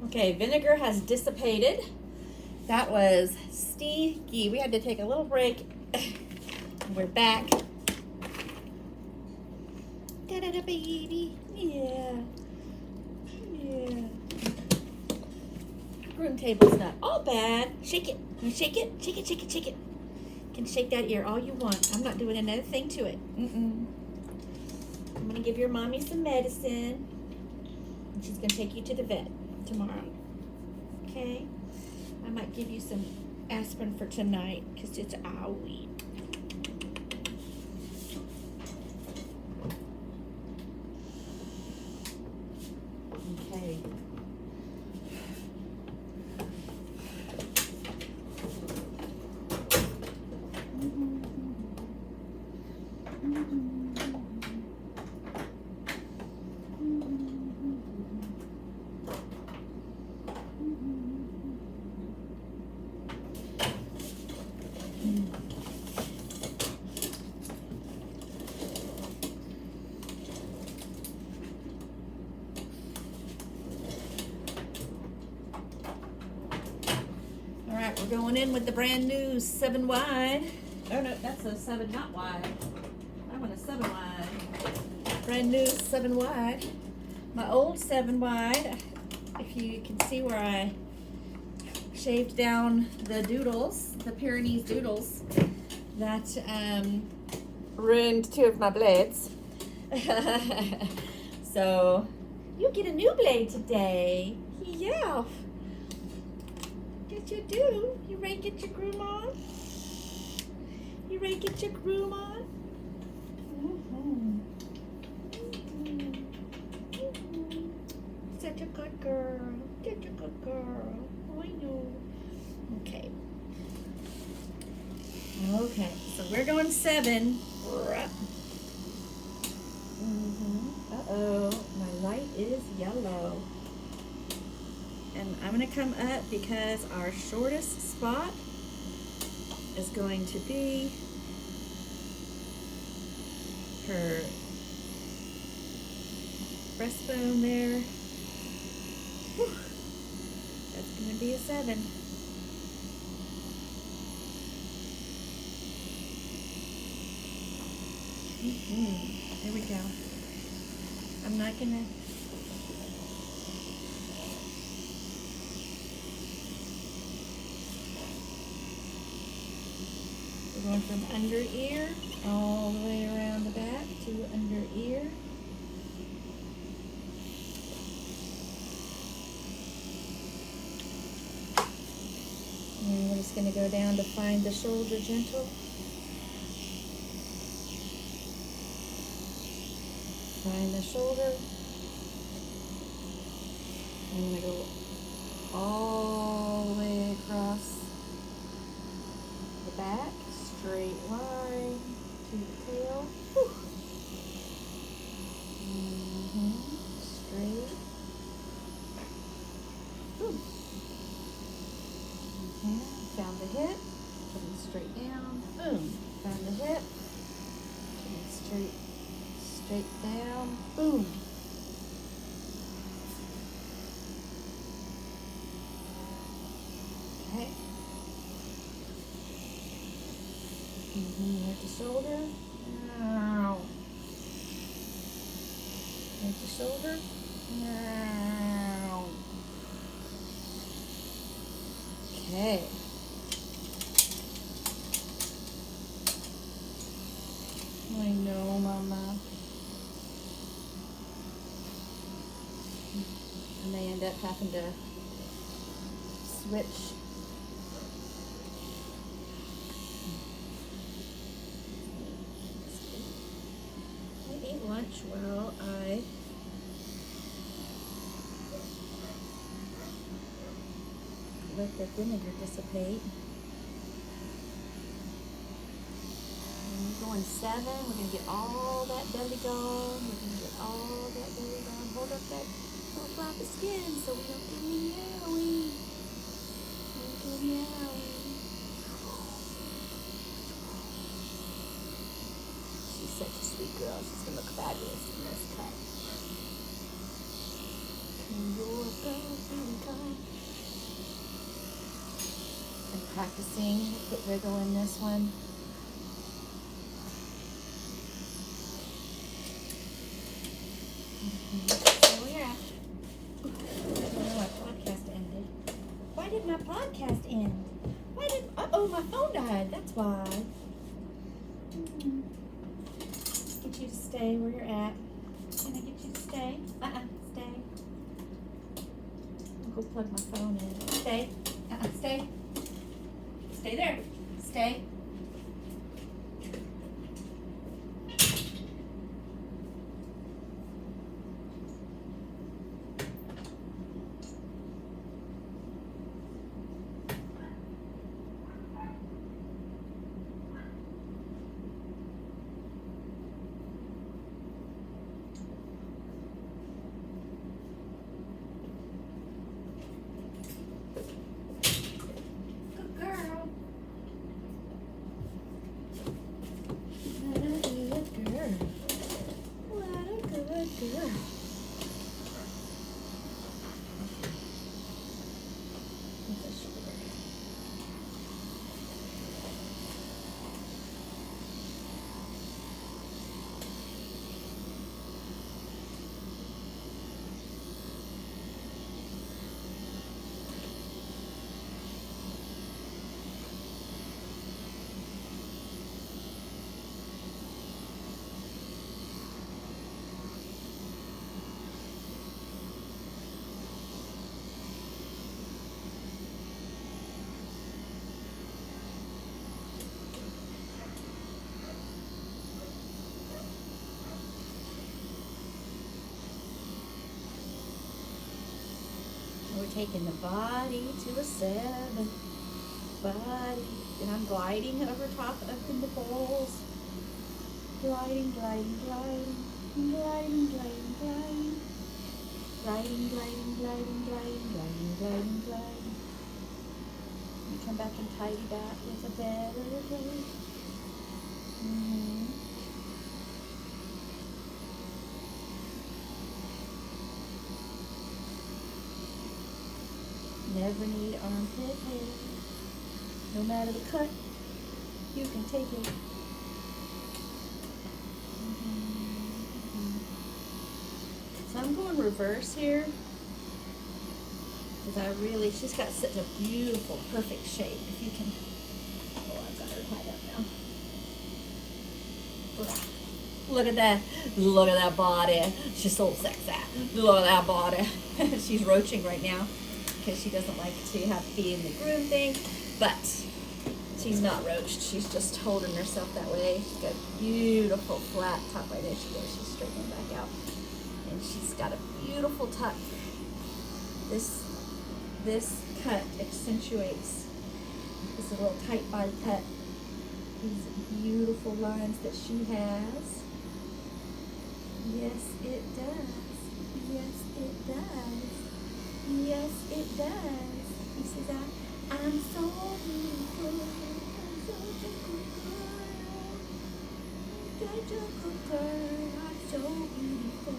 Okay, vinegar has dissipated. That was stinky. We had to take a little break. We're back. Da-da-da, baby. Yeah. Yeah. Room table's not all bad. Shake it. You shake it? Shake it, shake it, shake it. You can shake that ear all you want. I'm not doing another thing to it. I'm going to give your mommy some medicine. And she's going to take you to the vet tomorrow. Okay? I might give you some aspirin for tonight because it's owie. Okay. We're going in with the brand new 7 wide. Oh no, that's a 7 not wide. I want a 7 wide. Brand new 7 wide. My old 7 wide. If you can see where I shaved down the doodles, the Pyrenees doodles, that ruined 2 of my blades. So you get a new blade today. Yeah. Yes, you do. You ready to get your groom on? You ready to get your groom on? Such a good girl. Such a good girl. I know. Okay. Okay, so we're going 7. Uh-oh, my light is yellow. And I'm going to come up because our shortest spot is going to be her breastbone there. Whew. That's going to be a 7. There we go. I'm not going to... Going from under ear all the way around the back to under ear. And we're just going to go down to find the shoulder gentle. Find the shoulder. And I'm going to go all the way across the back. Straight line to the tail. Whew. Straight. Whew. Found the hip. Putting straight down. Boom. Found the hip. Putting straight down. Boom. Okay. Here's the shoulder. Ow. Here's the shoulder. Ow. Okay. I know, Mama. I may end up having to switch. Lunch while I let the vinegar dissipate. And we're going 7. We're going to get all that belly gone. We're going to get all that belly gone. Hold up that little flap of skin so we don't get meowy. Don't get meowy. Such a sweet girl. She's going to look fabulous in this cut. You're going to practicing. Put wiggle in this one. So we're at. My podcast ended. Why did my podcast end? Uh-oh, my phone died. That's why. Get you to stay where you're at. Can I get you to stay? Stay. I'll go plug my phone in. Stay. Stay. Stay there. Stay. We're taking the body to a 7. Body. And I'm gliding over top of the nipples. Gliding, gliding, gliding. Gliding, gliding, gliding. Gliding, gliding, gliding, gliding, gliding, gliding, gliding. You come back and tidy that with a better day. Never need armpit hair. No matter the cut, you can take it. So I'm going reverse here. Because she's got such a beautiful, perfect shape. If you can, I've got her tied up now. Look at that. Look at that body. She's so sexy. Look at that body. She's roaching right now because she doesn't like to have to be in the groom thing. But she's not roached. She's just holding herself that way. She's got a beautiful flat top. Right there she goes. She's straightening back out. And she's got a beautiful tuck. This cut accentuates this little tight body cut. These beautiful lines that she has. Yes, it does. Yes, it does. Yes, it does. He says, I'm so beautiful. I'm such a good girl. Such a good girl. I'm so beautiful.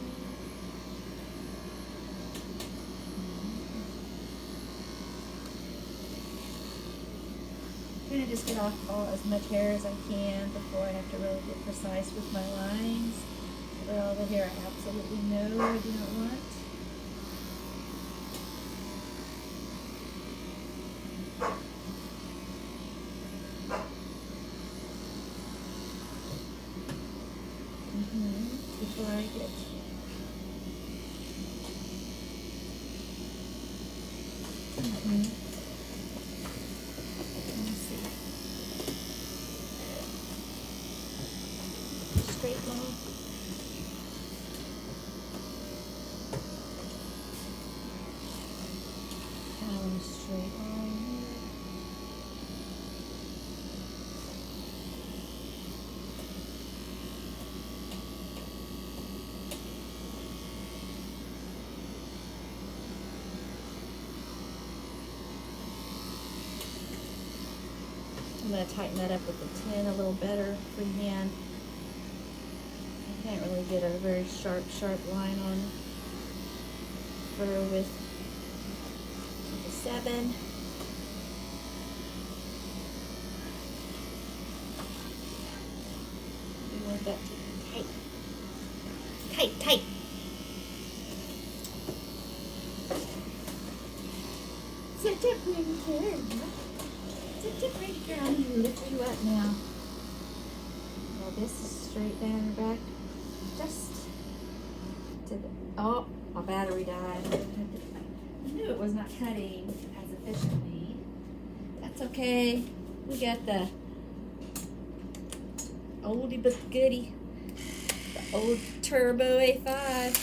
I'm going to just get off as much hair as I can before I have to really get precise with my lines. For all the hair I absolutely know I do not want. Before I get straight line. Down straight line here. I'm going to tighten that up with the 10 a little better freehand. I can't really get a very sharp line on fur with the 7. want that tight. Tight, tight. Such a pretty girl. Such a pretty girl. I'm gonna lift you up now. Now this is straight down her back. Just to the, oh, my battery died. I knew it was not cutting as efficiently. That's okay. We got the oldie but goodie. The old Turbo A5.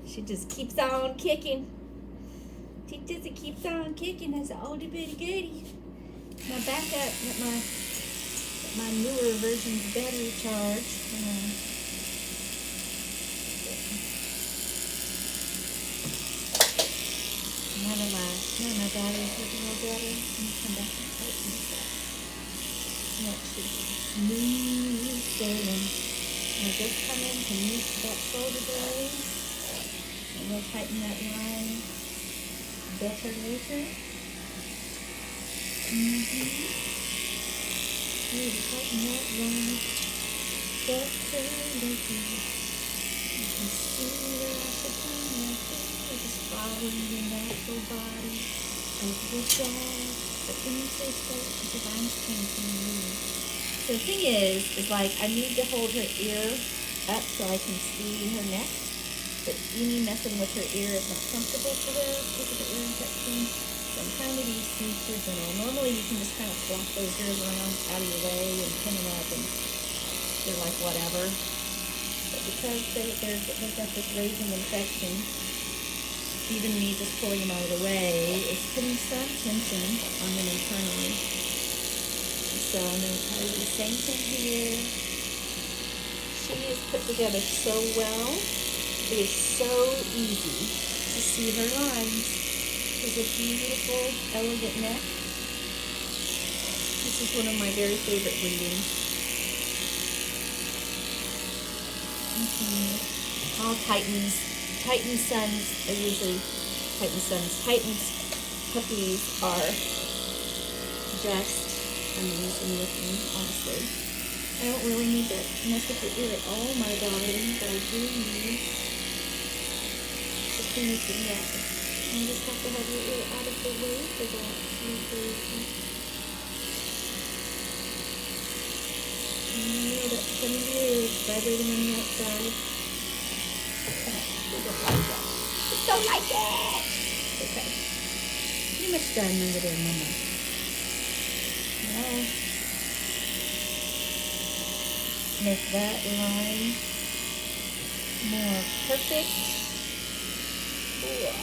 She just keeps on kicking. She just keeps on kicking as an oldie bitty goodie. My backup, my newer version's battery charge. Now my battery's looking all better. Let me come back and tighten this up. That should be smooth sailing. Now just come in to meet that shoulder blade. And we'll tighten that line better later. We'll tighten that line better later. You can see where I should come right there. Just following your natural body over the jaw. But when you say straight, because I'm painting you. So the thing is like I need to hold her ear up so I can see her neck. But any messing with her ear is not comfortable for this because of the ear infection. So I'm trying to be super gentle. Normally you can just kind of flop those ears around out of your way and pin them up and they're like whatever. But because they've got this raging infection, even me just pulling them out of the way is putting some tension on them internally. So I'm going to try to do the same thing here. She is put together so well. It is so easy to see her lines. She's a beautiful, elegant neck. This is one of my very favorite breedings. All Titan sons are usually Titan's puppies are just amazing looking, honestly. I don't really need to mess with your ear at all, my darling, but I do need to finish it up. You just have to have your ear out of the way for that. That's funny ears vibrating on the outside. We don't like that. We don't like it! Okay. Pretty much done over there, Mama. Now, make that line more perfect. Ooh.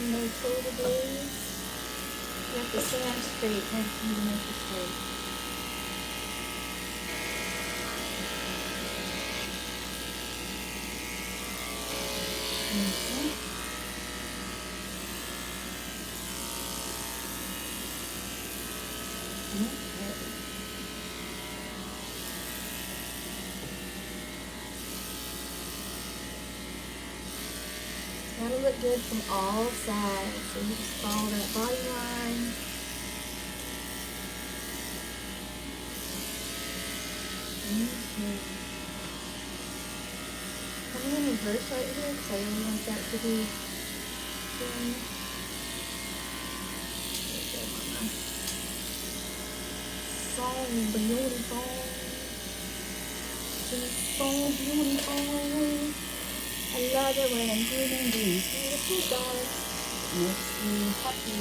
No shoulder blades. You have to stand straight and you make it straight. Okay. Gotta look good from all sides. So you just follow that body line. Okay. I'm going to reverse right here because I really want that to be done. So beautiful. Just so beautiful. I love it when I'm doing these beautiful dogs. It makes me happy.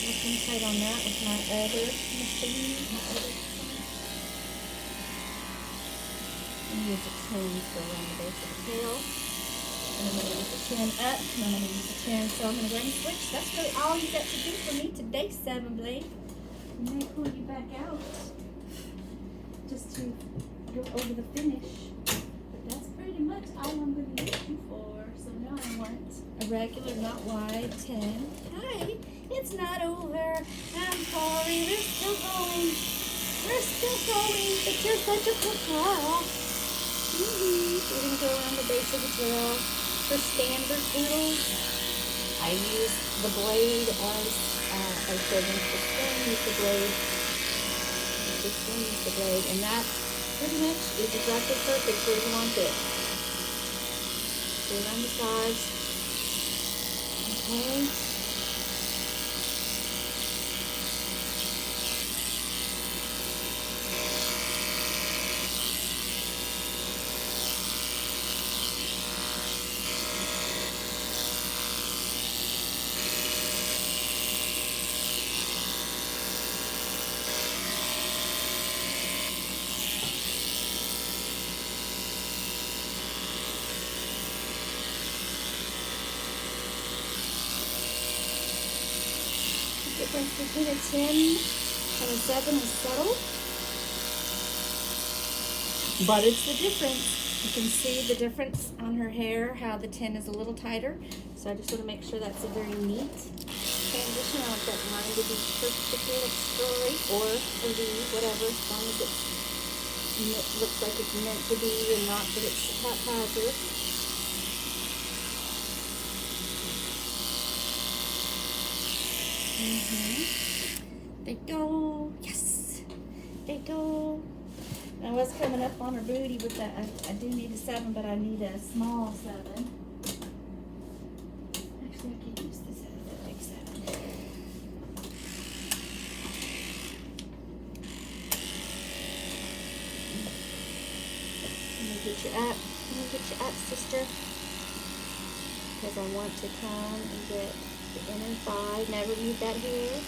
Looking tight on that with my other machine. I'm going to use the chin for around the base of the tail. And I'm going to use the chin up. And I'm going to use the chin. So I'm going to go ahead and switch. That's really all you got to do for me today, 7-Blade. And then pull you back out. Just to go over the finish. But that's pretty much all I'm going to use you for. So now I want a regular, not wide, 10. Hi, it's not over. I'm sorry, we're still going. We're still going, but you're such a papa. So we're going to go around the base of the tail. For standard poodles, I use the blade as I showed them. The skin use the blade. The skin use the blade. And that pretty much is exactly perfect where you want it. Go around the sides. Okay. Difference between a 10 and a 7 is subtle, but it's the difference. You can see the difference on her hair, how the 10 is a little tighter. So I just want to make sure that's a very neat transition. I want that line to be perfectly like straight or a V, whatever, as long as it looks like it's meant to be and not that it's haphazard. They go. Yes. They go. I was coming up on her booty with that. I do need a 7, but I need a small 7. Actually, I could use this as a big 7. Let me get you up. Let me get you up, sister. Because I want to come and get the inner thigh. Never leave that here.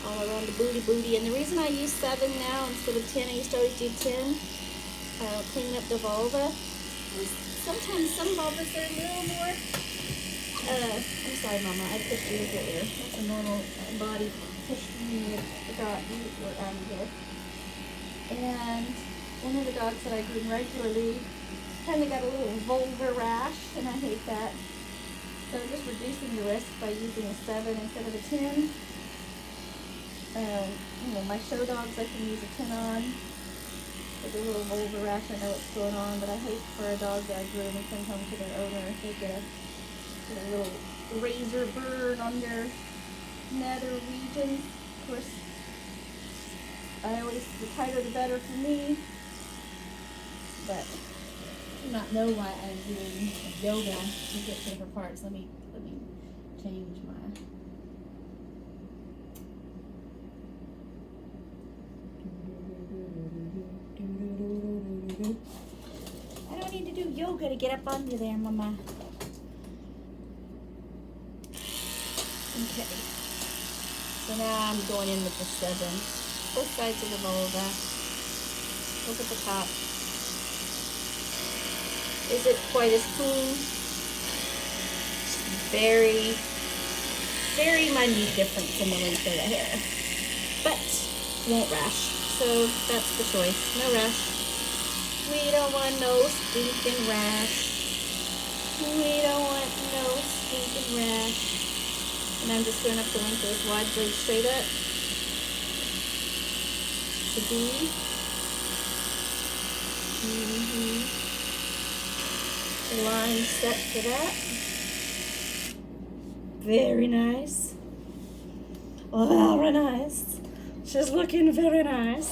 All around the booty. And the reason I use 7 now instead of 10, I used to always do 10, cleaning up the vulva. Sometimes some vulvas are a little more, I'm sorry, Mama, I pushed you earlier. That's a normal body push me. I forgot you were out of here. And one of the dogs that I groom regularly kind of got a little vulvar rash, and I hate that. So I'm just reducing the risk by using a 7 instead of a 10. You know, my show dogs I can use a 10 on. With a little vulva rash, I know what's going on, but I hate for a dog that I groom and send home to their owner if they get a little razor burn on their nether region. Of course, I always, the tighter the better for me. But I do not know why I'm doing yoga to get to her parts. Let me change my. I don't need to do yoga to get up under there, Mama. Okay. So now I'm going in with the 7. Both sides of the vulva. Look at the top. Is it quite as clean? Very, very minute difference in the length of the hair. But won't rash. So that's the choice. No rash. We don't want no stinking rash. We don't want no stinking rash. And I'm just going up the length of this wide blade straight up to B. The line set for that. Very nice. Very nice. She's looking very nice.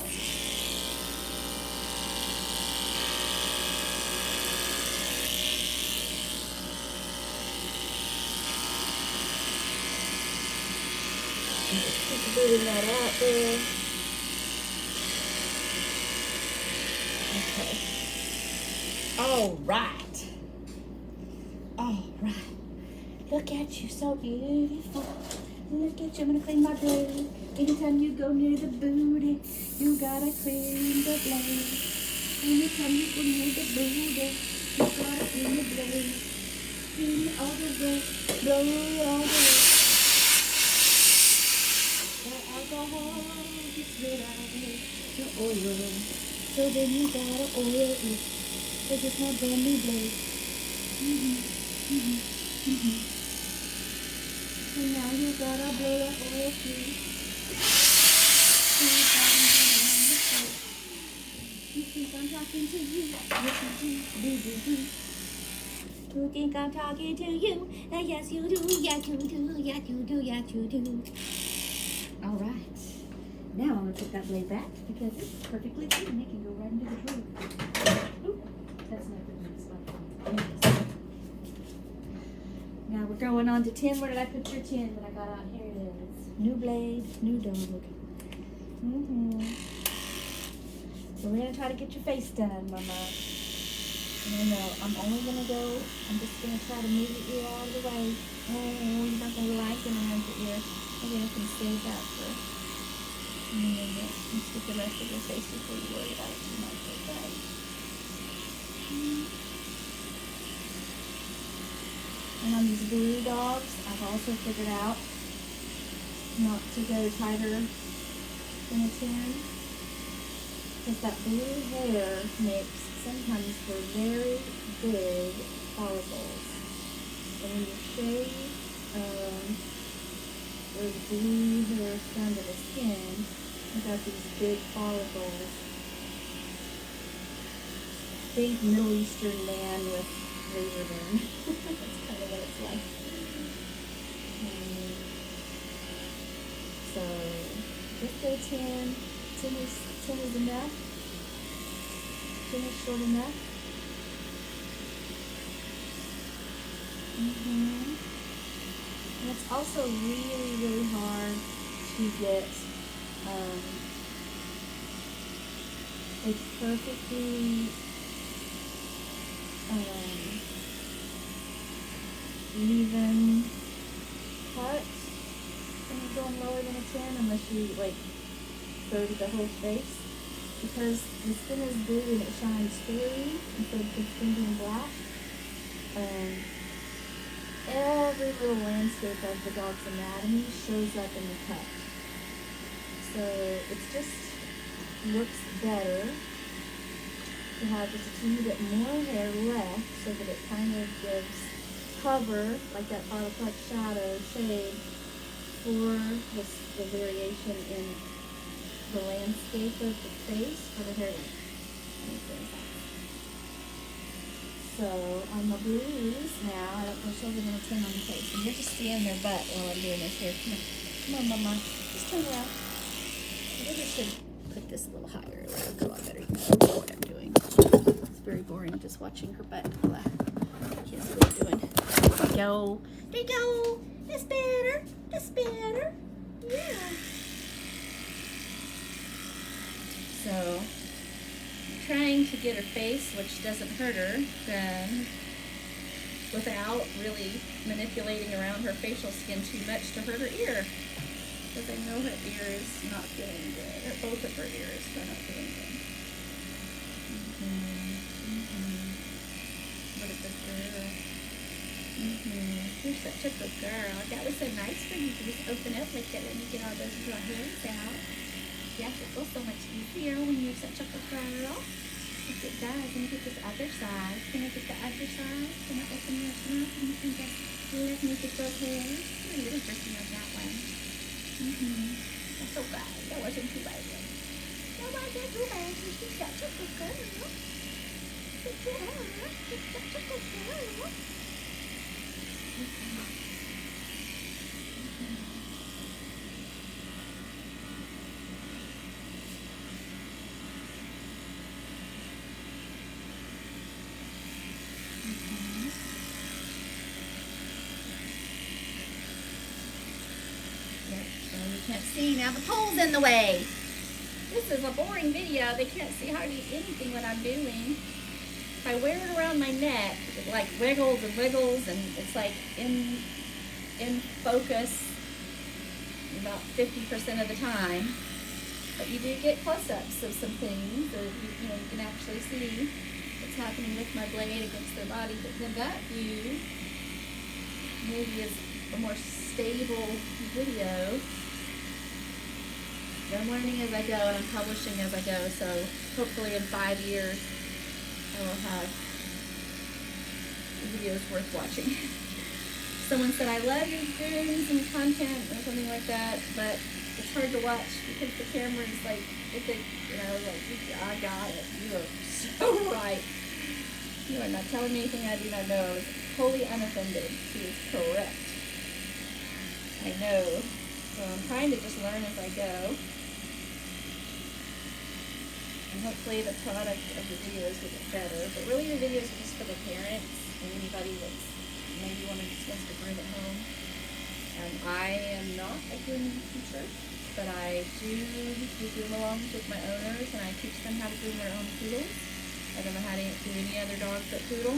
Keep moving that out there. Okay. All right. All right. Look at you, so beautiful. Look at you. I'm gonna clean my blade. Anytime you go near the booty, you gotta clean the blade. Anytime you go near the booty, you gotta clean the blade. Clean it all the way, blow it all the way. Alcohol gets rid of the oil, so then you gotta oil it, cause it's my brand new blade. And now you gotta blow that oil free. So you gotta go down the You think I'm talking to you? Yes, you do. You think I'm talking to you? Yes, you do. Yes, you do. Yes, you do. Yes, you do. All right. Now I'm going to put that blade back because it's perfectly clean. It can go right into the drawer. Oop, that's not the good spot. Now we're going on to 10. Where did I put your 10 that I got out? Here it is. New blade, new dog. So we're going to try to get your face done, Mama. No, I'm only going to go, I'm just going to try to move your ear out of the way. Oh, you're not going to like it around your ear. Okay, I can save that for a minute and stick the rest of your face before you worry about it too much, okay? And on these blue dogs, I've also figured out not to go tighter than a 10. Because that blue hair makes sometimes for very big follicles. And when you shave where the blue hair is down to the skin, you've got these big follicles. Big Middle Eastern man with razor burn. That's kind of what it's like. So just go 10. 10 is enough. 10 is short enough. And it's also really, really hard to get a perfectly even cut when you're going lower than a 10 unless you like go to the whole face, because the skin is blue and it shines through instead of just being black. Every little landscape of the dog's anatomy shows up in the cut. So it's just looks better to have just a teeny bit more hair left so that it kind of gives cover, like that bottle cut shadow shade, for the variation in the landscape of the face for the hairline. So on the blues now, I don't know if I'm going to turn on the face. And you're just seeing their butt while I'm doing this here. Come on, Mama. Just turn around. I think I should put this a little higher. It'll come out better. You know what I'm doing. It's very boring just watching her butt. I can't see what I'm doing. There you go. There you go. That's better. That's better. Yeah. So, trying to get her face, which doesn't hurt her, done without really manipulating around her facial skin too much to hurt her ear. Because I know her ear is not feeling good. Or both of her ears are not feeling good. What a good girl. You're such a good girl. That was so nice for you to just open up like that and you get all those dry hairs out. Yes, it feels so much easier when you're such a good girl. Yes, it does. Let me get this other side. Can I get the other side? Can I open yours up? And you can just let me get those hairs. A little tricky on that one. That's so bad. That wasn't too bad. That wasn't too bad. She's such a good girl. She's such a good girl. Can't see now, the pole's in the way. This is a boring video. They can't see hardly anything what I'm doing. If I wear it around my neck, it like wiggles and wiggles, and it's like in focus about 50% of the time. But you do get close-ups of some things, so you can actually see what's happening with my blade against their body. But then that view maybe is a more stable video. I'm learning as I go and I'm publishing as I go, so hopefully in 5 years I will have videos worth watching. Someone said, I love your grooms and content or something like that, but it's hard to watch because the camera is like, if it, you know, like, I got it. You are so right. You are not telling me anything I do not know. I was wholly unoffended. She is correct. I know. So I'm trying to just learn as I go. And hopefully the product of the videos will get better. But really the videos are just for the parents and anybody that's maybe wants to groom at home. I am not a grooming teacher, but I do groom alongs with my owners, and I teach them how to groom their own poodles. I don't know how to do any other dog but poodle.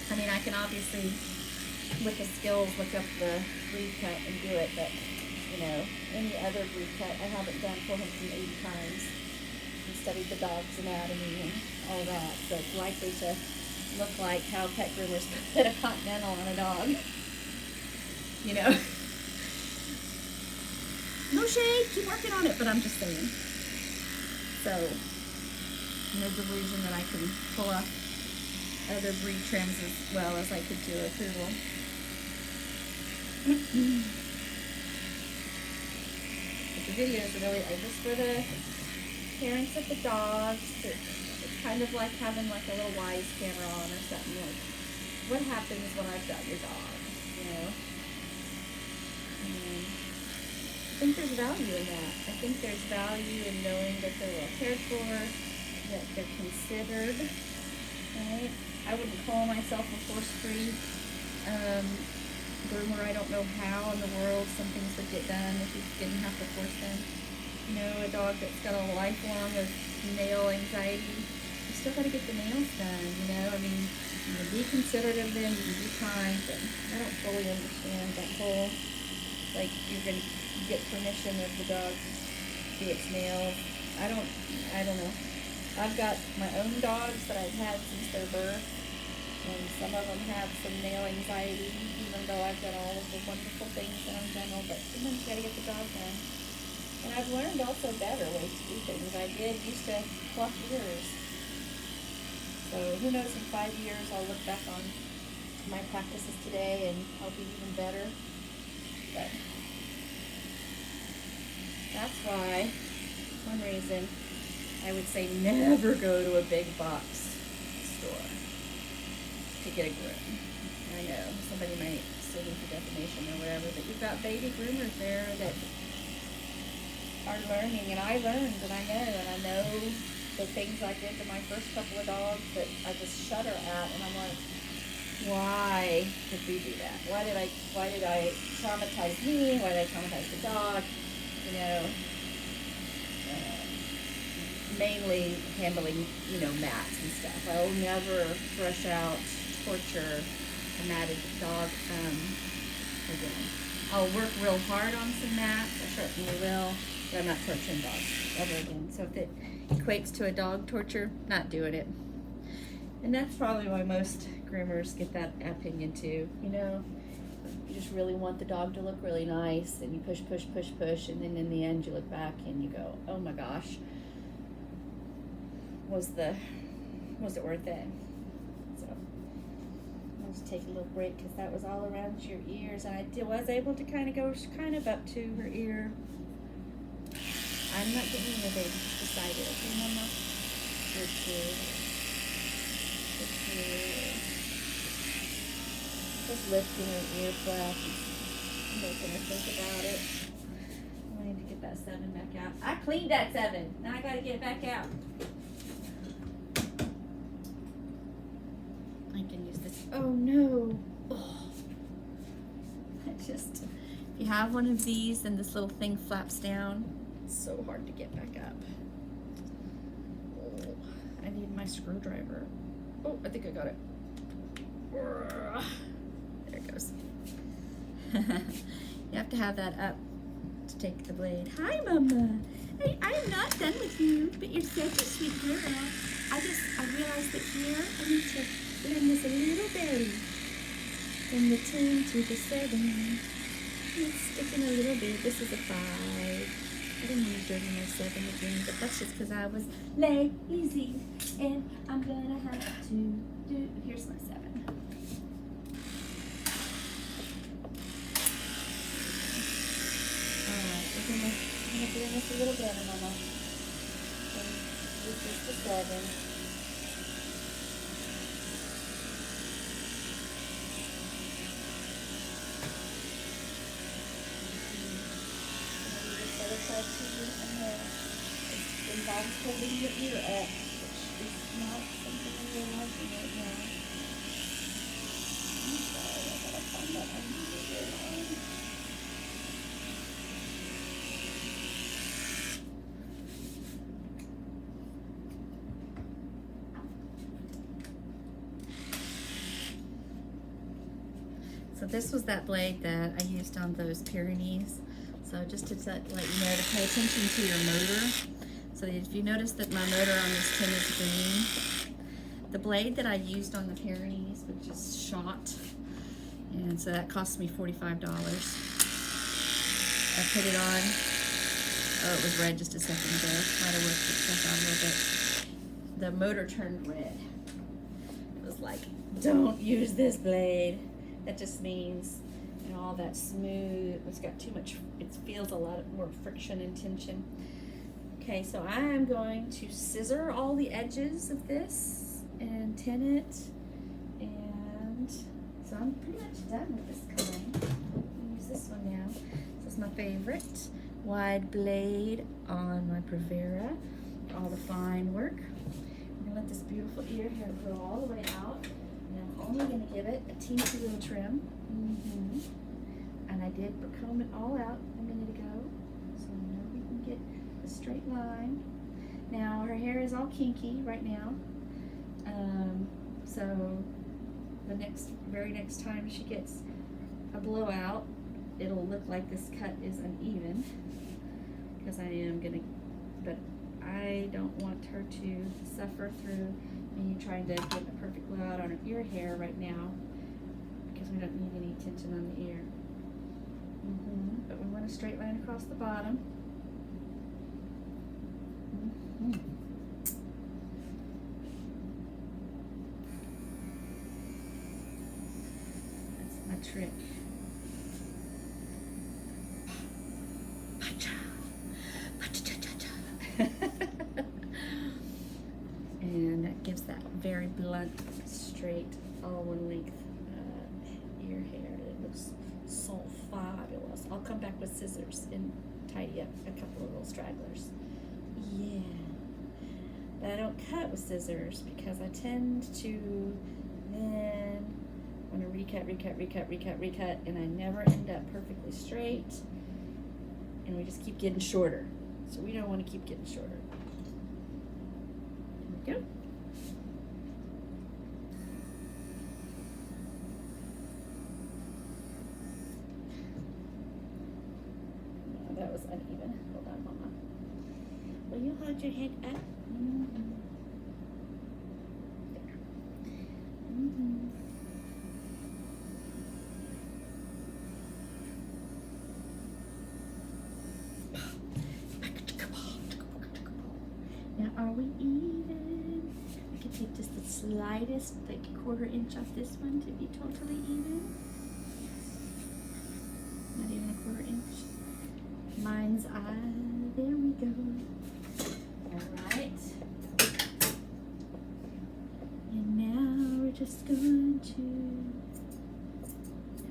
I mean, I can obviously, with the skills, look up the breed cut and do it, but, you know, any other breed cut I haven't done 480 times and studied the dog's anatomy and all that, so it's likely to look like how pet groomers put a continental on a dog. You know? No shade, keep working on it, but I'm just saying. So, no delusion that I can pull off other breed trims as well as I could do a poodle. But the videos are really just for the parents of the dogs. It's kind of like having like a little wise camera on or something. Like, what happens when I've got your dog? You know? I think there's value in that. I think there's value in knowing that they're well cared for, that they're considered, right? I wouldn't call myself a force-free groomer. I don't know how in the world some things would get done if you didn't have to force them. You know, a dog that's got a lifelong of nail anxiety, you still got to get the nails done, you know? I mean, you can be considerate of them, you can be kind, but I don't fully understand that whole, like, you're going to get permission of the dog to do its nails. I don't know. I've got my own dogs that I've had since their birth, and some of them have some nail anxiety, even though I've done all of the wonderful things in general, but sometimes you got to get the dog done. And I've learned also better ways to do things. I used to pluck ears. So who knows, in 5 years I'll look back on my practices today and I'll be even better. But that's why, one reason, I would say never go to a big box store to get a groom. I know, somebody might sue me for defamation or whatever, but you've got baby groomers there that are learning, and I learned, and I know the things I did to my first couple of dogs that I just shudder at, and I'm like, why did we do that? Why did I traumatize me? Why did I traumatize the dog? You know, mainly handling, you know, mats and stuff. I'll never brush out, torture a matted dog again. I'll work real hard on some mats, I certainly will, but I'm not torturing dogs ever again. So if it equates to a dog torture, not doing it. And that's probably why most groomers get that opinion too, you know. You just really want the dog to look really nice, and you push, and then in the end you look back and you go, oh my gosh, was it worth it? So I'll just take a little break because that was all around your ears, and I was able to kind of go up to her ear. I'm not getting you, baby, just beside it, okay, Mama? Good kid. Good kid. Just lifting her ear flap and making her think about it. I need to get that 7 back out. I cleaned that 7. Now I gotta get it back out. I can use this. Oh no. Oh. If you have one of these and this little thing flaps down, it's so hard to get back up. Oh, I need my screwdriver. Oh, I think I got it. There it goes. You have to have that up to take the blade. Hi, Mama. Hey, I am not done with you, but you're such a sweet girl. I realized that here I need to blend this a little better. From the 10 to the 7. It's sticking a little bit. This is a 5. I didn't want to dirty my 7 again, but that's just because I was lazy, and I'm gonna have to do. Here's my 7. a little better, Mama. And use just a 7. Involves holding your ear up, which is not something I'm really liking right now. I'm sorry, I gotta find that unusual earline. So this was that blade that I used on those Pyrenees. So just to let you know to pay attention to your motor. So if you notice that my motor on this tin is green, the blade that I used on the Pyrenees was just shot, and so that cost me $45. I put it on. Oh, it was red just a second ago. Might have worked itself out a little bit. The motor turned red. It was like, don't use this blade. That just means, you know, all that smooth. It's got too much. It feels a lot more friction and tension. Okay, so I am going to scissor all the edges of this and tin it, and so I'm pretty much done with this kind. I'll use this one now. This is my favorite wide blade on my Prevera. All the fine work. I'm gonna let this beautiful ear hair grow all the way out, and I'm only gonna give it a teensy little trim. And I did comb it all out a minute ago, so I know we can get a straight line. Now her hair is all kinky right now, so the very next time she gets a blowout, it'll look like this cut is uneven, because I am gonna, but I don't want her to suffer through me trying to get a perfect blowout on her ear hair right now, because we don't need any tension on the ear. But we want a straight line across the bottom. That's my trick. And that gives that very blunt, straight, all one length ear hair. It looks so fabulous. I'll come back with scissors and tidy up a couple of little stragglers. Yeah. But I don't cut with scissors because I tend to then want to recut, and I never end up perfectly straight, and we just keep getting shorter. So we don't want to keep getting shorter. There we go. No, that was uneven. Hold on, Mama. Will you hold your head up? There. Now, are we even? I can take just the slightest, like quarter-inch off this one to be totally even. Not even a quarter-inch. Mind's eye. There we go. All right. And now we're just going to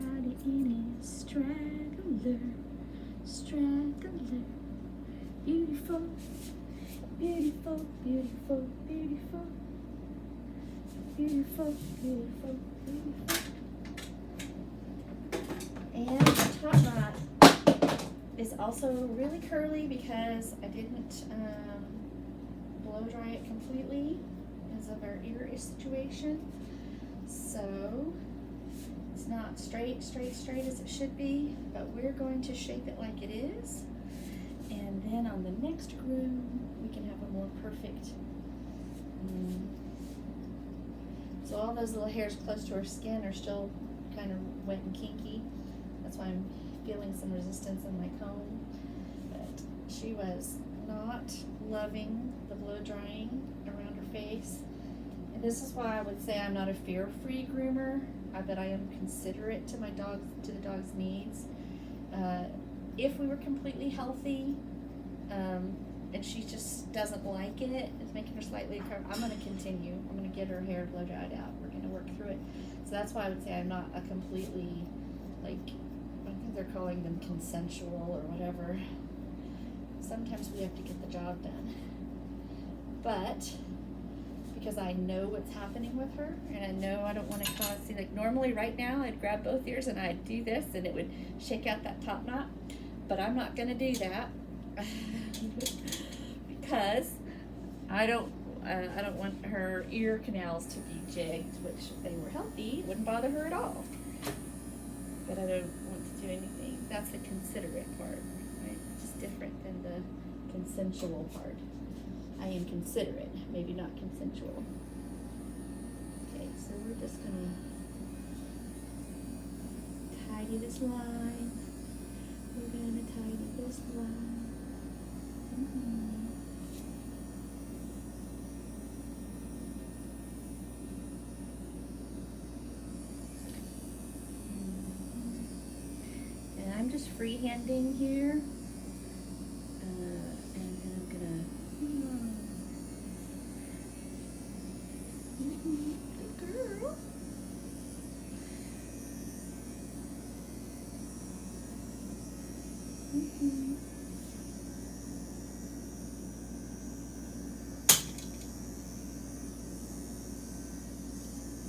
add in a straggler, straggler. Beautiful. Beautiful, beautiful, beautiful, beautiful, beautiful, beautiful. And the top knot is also really curly because I didn't blow dry it completely because of our ear situation. So it's not straight as it should be, but we're going to shape it like it is. And then on the next groom, we can have a more perfect. So all those little hairs close to her skin are still kind of wet and kinky. That's why I'm feeling some resistance in my comb. But she was not loving the blow drying around her face. And this is why I would say I'm not a fear-free groomer, but I am considerate to the dog's needs. If we were completely healthy, And she just doesn't like it. It's making her slightly uncomfortable. I'm going to continue. I'm going to get her hair blow dried out. We're going to work through it. So that's why I would say I'm not a completely, like, I think they're calling them consensual or whatever. Sometimes we have to get the job done. But because I know what's happening with her, and I know I don't want to cause, see, like normally right now I'd grab both ears and I'd do this and it would shake out that top knot, but I'm not going to do that because I don't want her ear canals to be jigged, which if they were healthy wouldn't bother her at all. But I don't want to do anything. That's the considerate part, right? Just different than the consensual part. I am considerate, maybe not consensual. Okay, so we're just gonna tidy this line. We're gonna tidy this line. And I'm just freehanding here.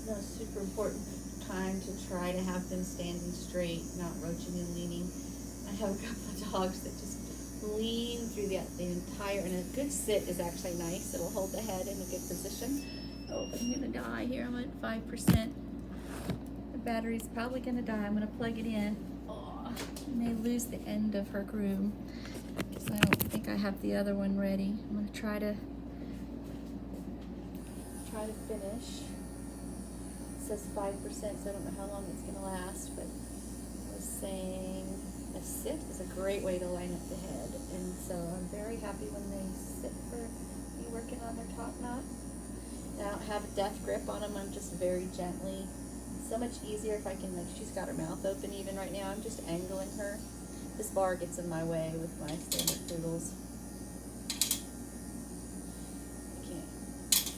It's a super important time to try to have them standing straight, not roaching and leaning. I have a couple of dogs that just lean through the entire, and a good sit is actually nice. It'll hold the head in a good position. Oh, I'm gonna die here. I'm at 5%. The battery's probably gonna die. I'm gonna plug it in. Oh, I may lose the end of her groom because I don't think I have the other one ready. I'm gonna try to finish. It says 5%, so I don't know how long it's gonna last, but I was saying a sit is a great way to line up the head, and so I'm very happy when they sit for me working on their top knot. And I don't have a death grip on them. I'm just very gently. It's so much easier if I can, like, she's got her mouth open even right now. I'm just angling her. This bar gets in my way with my standard poodles. I can't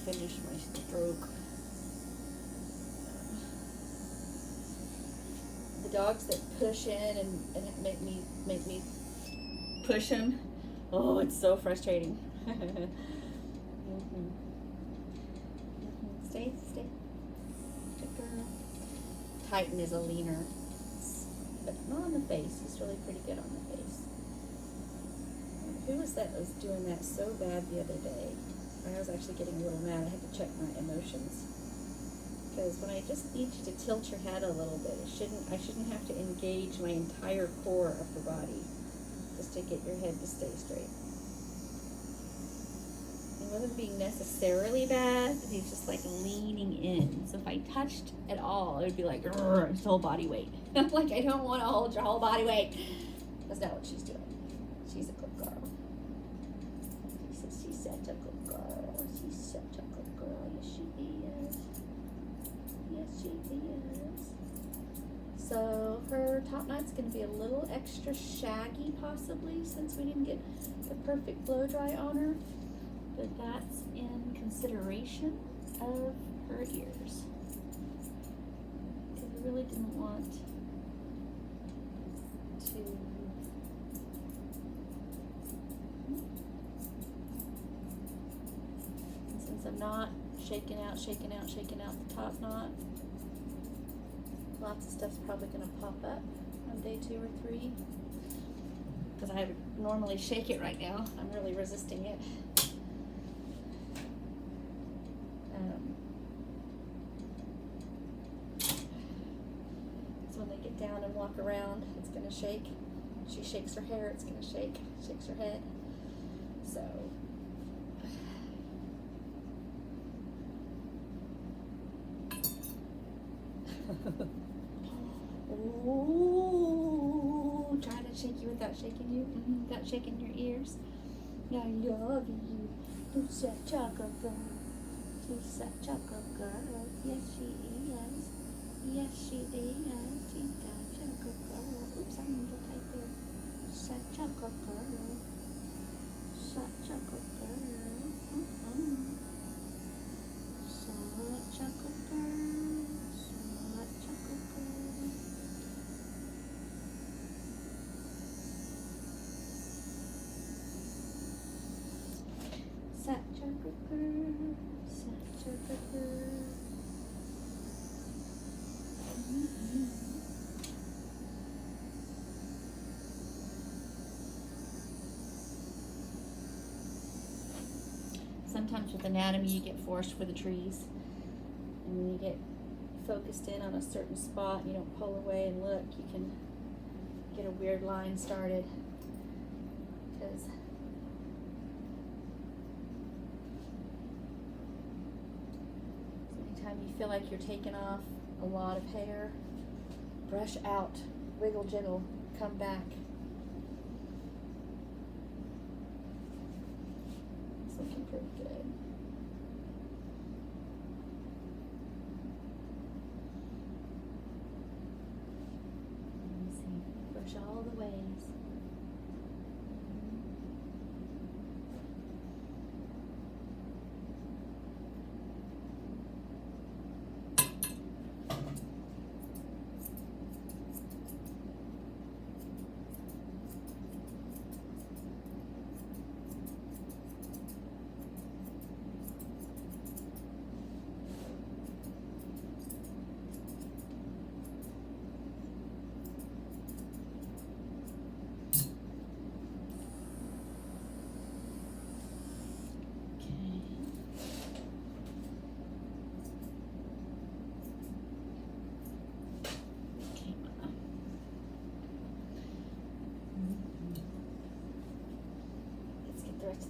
finish my stroke. The dogs that push in and make me push them. Oh, it's so frustrating. Stay. Good girl. Titan is a leaner, but not on the face. He's really pretty good on the face. Who was that was doing that so bad the other day? I was actually getting a little mad. I had to check my emotions. Because when I just need you to tilt your head a little bit, I shouldn't have to engage my entire core of the body just to get your head to stay straight. It wasn't being necessarily bad, but he's just like leaning in. So if I touched at all, it would be like his whole body weight. I'm like, I don't want to hold your whole body weight. That's not what she's doing. She's a good girl. She's such a good girl. She's such a good girl. Yes, she is. Yes, she is. So her top knot's going to be a little extra shaggy possibly since we didn't get the perfect blow dry on her. But that's in consideration of her ears. Because we really didn't want to... And since I'm not shaking out the top knot, lots of stuff's probably going to pop up on day 2 or 3. Because I would normally shake it right now. I'm really resisting it. So when they get down and walk around, it's going to shake. She shakes her hair, it's going to shake. Shakes her head. So... Ooh, trying to shake you without shaking you, without shaking your ears. I love you. You're such a good girl. She's such a good girl. Yes, she is. Yes, she is. She's such a good girl. Oops, I'm a little tight there. Such a good girl. sometimes with anatomy you get forced for the trees. And when you get focused in on a certain spot, you don't pull away and look, you can get a weird line started. Because anytime you feel like you're taking off a lot of hair, brush out, wiggle jiggle, come back. It's looking pretty good. Let me see, brush all the ways.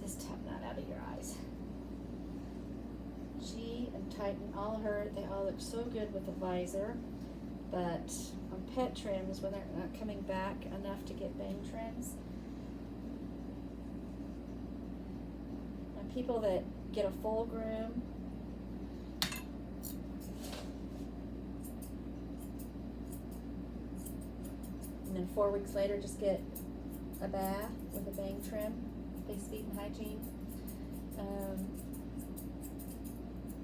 This top knot out of your eyes. She and Titan, all her, they all look so good with the visor, but on pet trims, when they're not coming back enough to get bang trims, and people that get a full groom, and then 4 weeks later just get a bath with a bang trim, face, feet, and hygiene.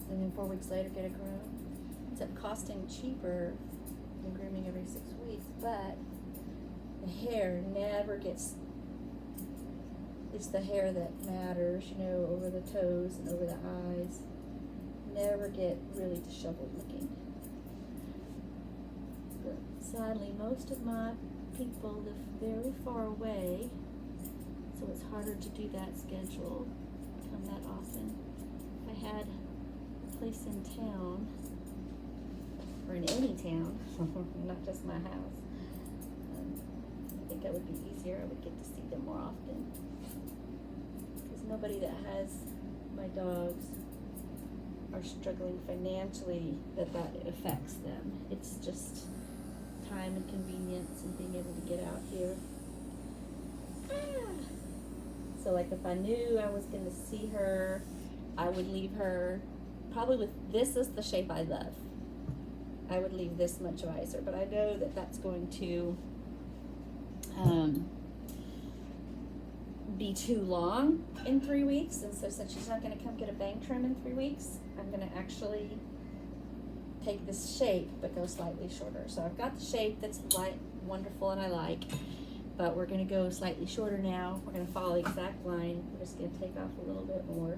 And then 4 weeks later, get a groom. Ends up costing cheaper than grooming every 6 weeks, but the hair never gets, it's the hair that matters, you know, over the toes and over the eyes. Never get really disheveled looking. But sadly, most of my people live very far away, so it's harder to do that schedule, come that often. If I had a place in town, or in any town, not just my house, I think that would be easier. I would get to see them more often. Because nobody that has my dogs are struggling financially that affects them. It's just time and convenience and being able to get out here. So like if I knew I was going to see her, I would leave her probably with, this is the shape I love. I would leave this much visor, but I know that that's going to be too long in 3 weeks. And so since she's not going to come get a bang trim in 3 weeks, I'm going to actually take this shape but go slightly shorter. So I've got the shape that's light, wonderful, and I like. But we're going to go slightly shorter now. We're going to follow the exact line. We're just going to take off a little bit more.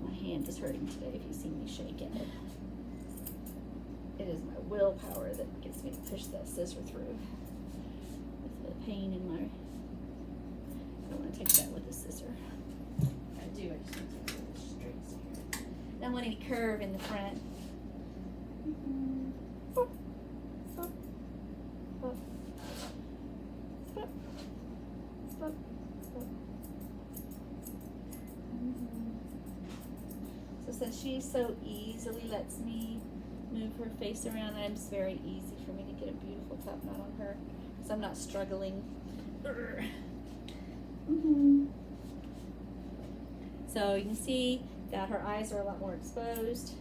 My hand is hurting today if you see me shaking it. It is my willpower that gets me to push that scissor through. With the pain in my... I don't want to take that with a scissor. I just want to get it straight here. Don't want any curve in the front. So since she so easily lets me move her face around, it's very easy for me to get a beautiful top knot on her, so I'm not struggling. So you can see that her eyes are a lot more exposed.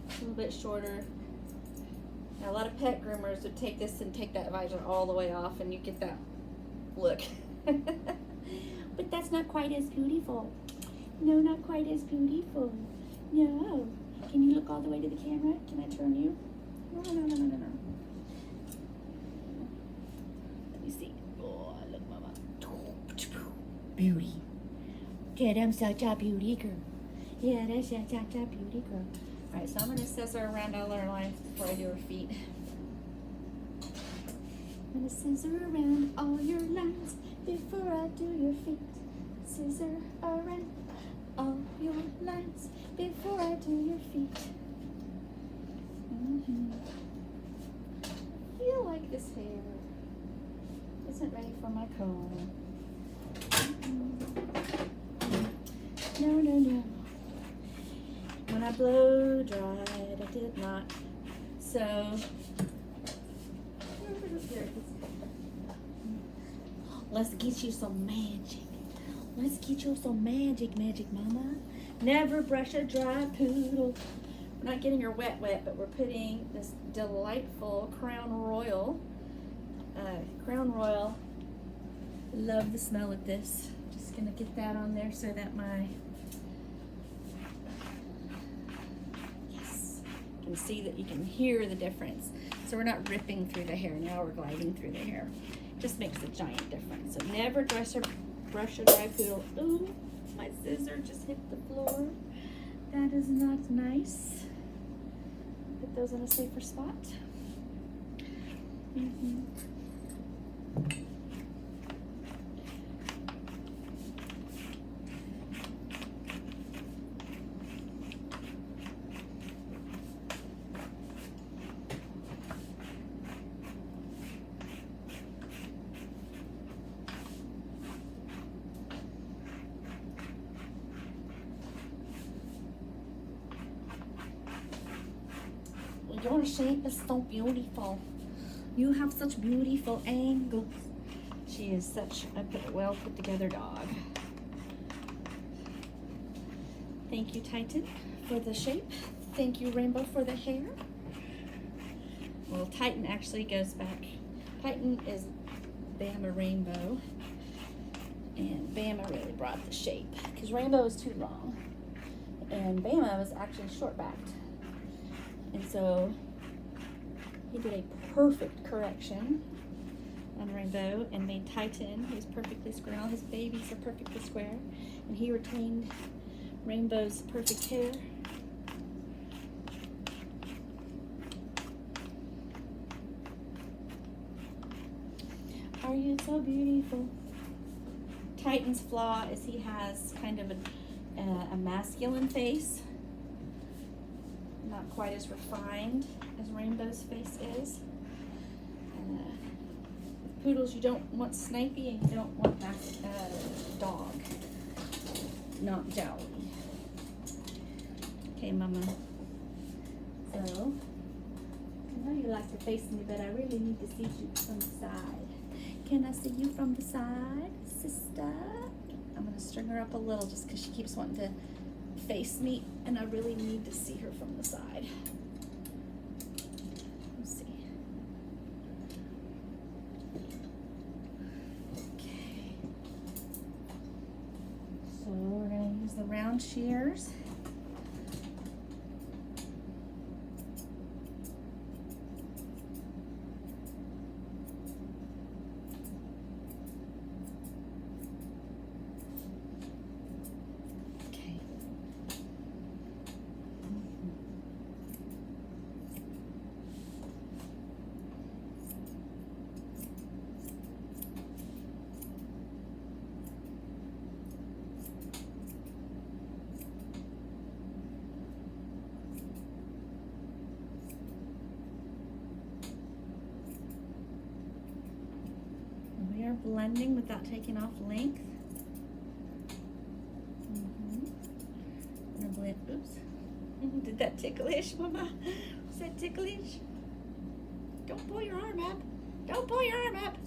A little bit shorter. Now a lot of pet groomers would take this and take that visor all the way off and you get that look. But that's not quite as beautiful. No, not quite as beautiful. No. Can you look all the way to the camera? Can I turn you? No. Let me see. Oh, look, mama. beauty. Yeah, I'm such a beauty girl. Yeah, that's such a beauty girl. Alright, so I'm going to scissor around all our lines before I do her feet. I'm going to scissor around all your lines before I do your feet. Scissor around all your lines before I do your feet. I feel like this hair isn't ready for my comb. No, no, no. When I blow dried, I did not. So, let's get you some magic. Let's get you some magic, mama. Never brush a dry poodle. We're not getting her wet, but we're putting this delightful Crown Royal. Love the smell of this. Just gonna get that on there so that my can see that you can hear the difference. So we're not ripping through the hair, now we're gliding through the hair. Just makes a giant difference. So never brush a dry poodle. Ooh, my scissor just hit the floor. That is not nice. Put those in a safer spot. Your shape is so beautiful. You have such beautiful angles. She is such a well put together dog. Thank you, Titan, for the shape. Thank you, Rainbow, for the hair. Well, Titan actually goes back. Titan is Bama Rainbow. And Bama really brought the shape because Rainbow is too long. And Bama was actually short-backed. And so he did a perfect correction on Rainbow and made Titan, who's perfectly square. All his babies are perfectly square. And he retained Rainbow's perfect hair. Are you so beautiful? Titan's flaw is he has kind of a masculine face. Not quite as refined as Rainbow's face is. And with poodles, you don't want snipey and you don't want dog, not jowly. Okay, Mama. So, I know you like to face me, but I really need to see you from the side. Can I see you from the side, sister? I'm going to string her up a little just because she keeps wanting to face me, and I really need to see her from the side. Let's see. Okay. So we're going to use the round shears. Blending without taking off length. And blend. Oops. Did that ticklish, Mama? Was that ticklish? Don't pull your arm up. Don't pull your arm up.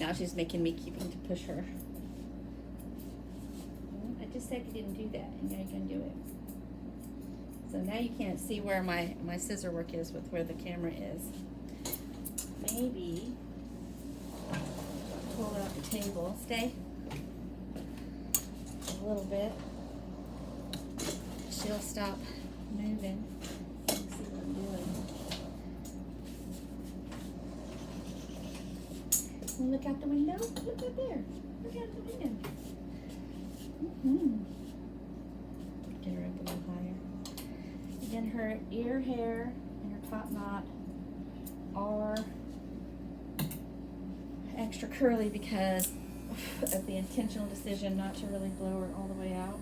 Now she's making me keeping to push her. I just said you didn't do that, and now you're gonna do it. So now you can't see where my scissor work is with where the camera is. Maybe pull it off the table. Stay a little bit. She'll stop moving. Let's see what I'm And look out the window. Look up there. Look out the window. Mm-hmm. Get her up a little higher. Again, her ear hair and her top knot are extra curly because of the intentional decision not to really blow her all the way out.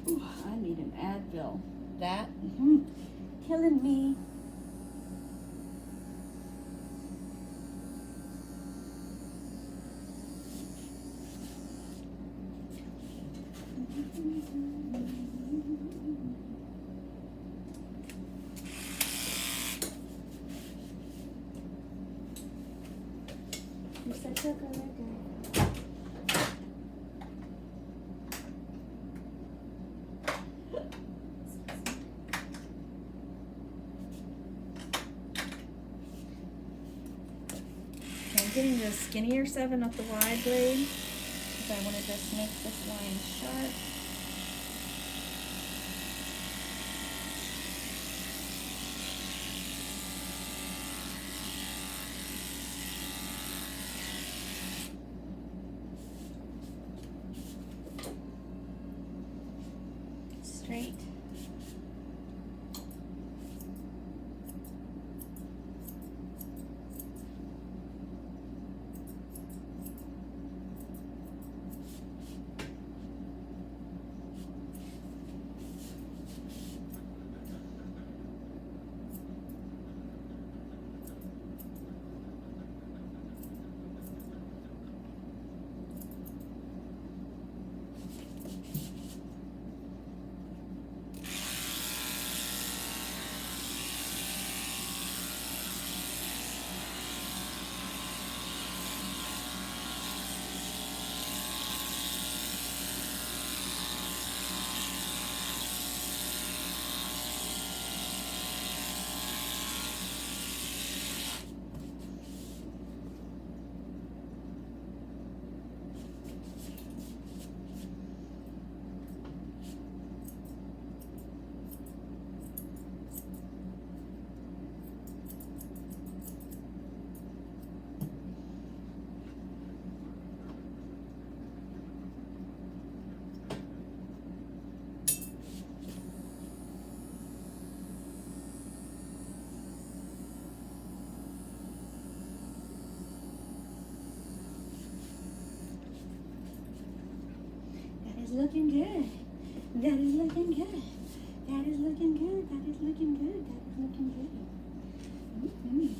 Ooh, I need an Advil. That, killing me. You're such a good girl. I'm getting the skinnier 7 off the wide blade because I want to just make this line sharp. Straight. Looking good. That is looking good. That is looking good. That is looking good. That is looking good. Mm-hmm.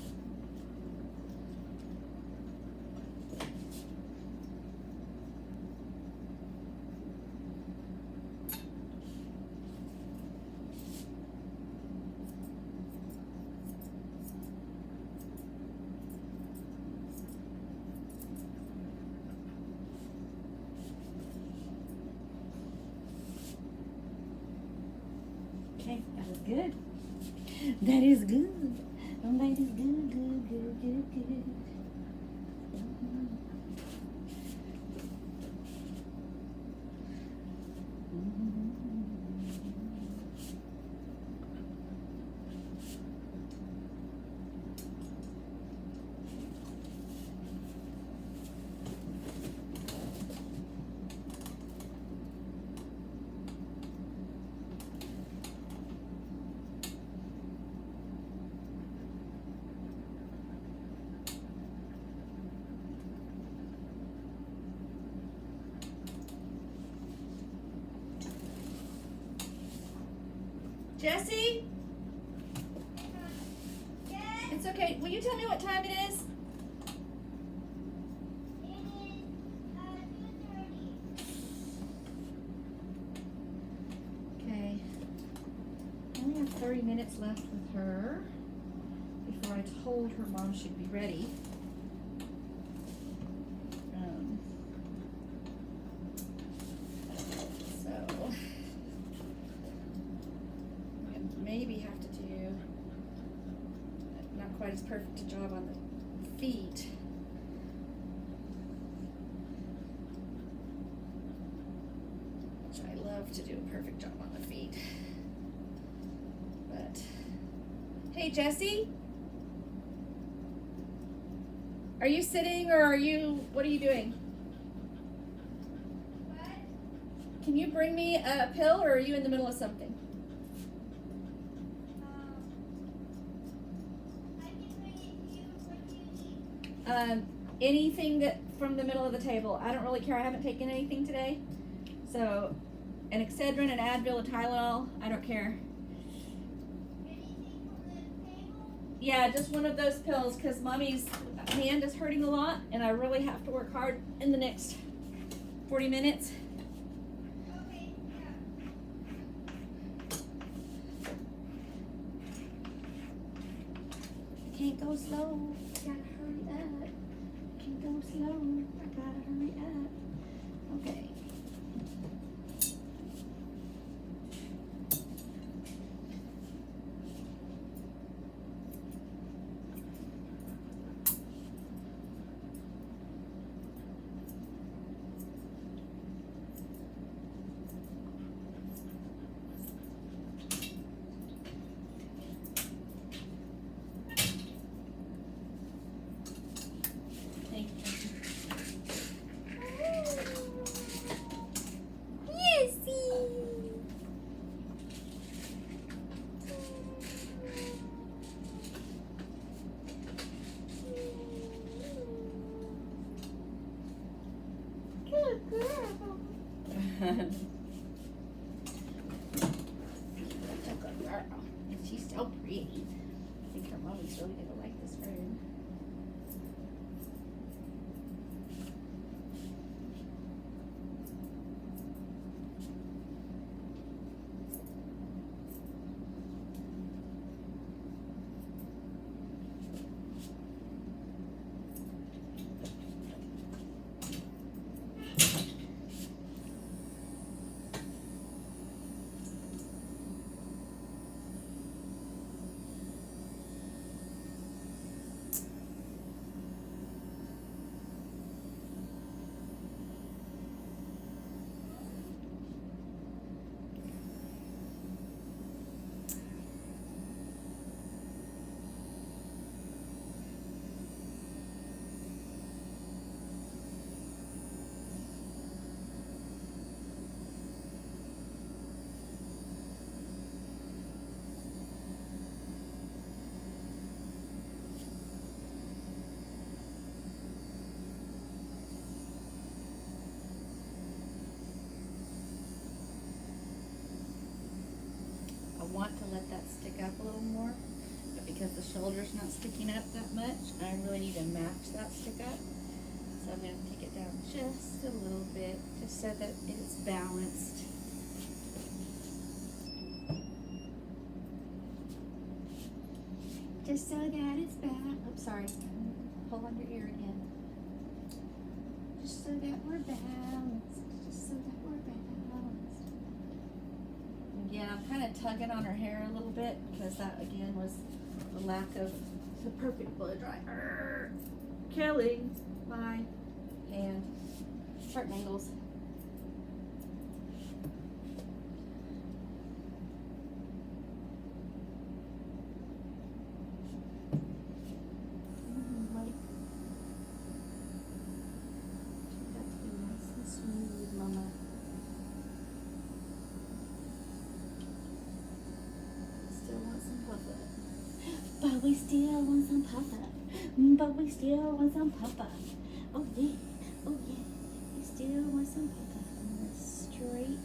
Okay, that is good. That is good. That is good, good, good, good, good. Jessie? Yes. It's okay. Will you tell me what time it is? It is 2:30. minutes left with her before I told her mom she'd be ready. So I maybe have to do not quite as perfect a job on the feet. Which I love to do a perfect job on the feet. But hey, Jessie, are you sitting or what are you doing? What? Can you bring me a pill or are you in the middle of something? I can bring it to you. What do you need? Anything that from the middle of the table. I don't really care. I haven't taken anything today. So, an Excedrin, an Advil, a Tylenol. I don't care. Anything from the table? Yeah, just one of those pills because Mommy's hand is hurting a lot and I really have to work hard in the next 40 minutes. Okay, yeah. I can't go slow. I gotta hurry up. I can't go slow. I gotta hurry up. Okay. She's so pretty. I think her mommy's really gonna like this room. I want to let that stick up a little more, but because the shoulder's not sticking up that much, I really need to match that stick up. So I'm going to take it down just a little bit, just so that it's balanced. Just so that it's balanced. I'm sorry, pull on your ear again. Just so that we're balanced. Just so that we're balanced. Again, I'm kind of tugging on her hair a little bit because that again was the lack of the perfect blow dry. Killing my hand. Sharp angles. But we still want some papa. But we still want some papa. Oh yeah, oh yeah. We still want some papa. And the straight.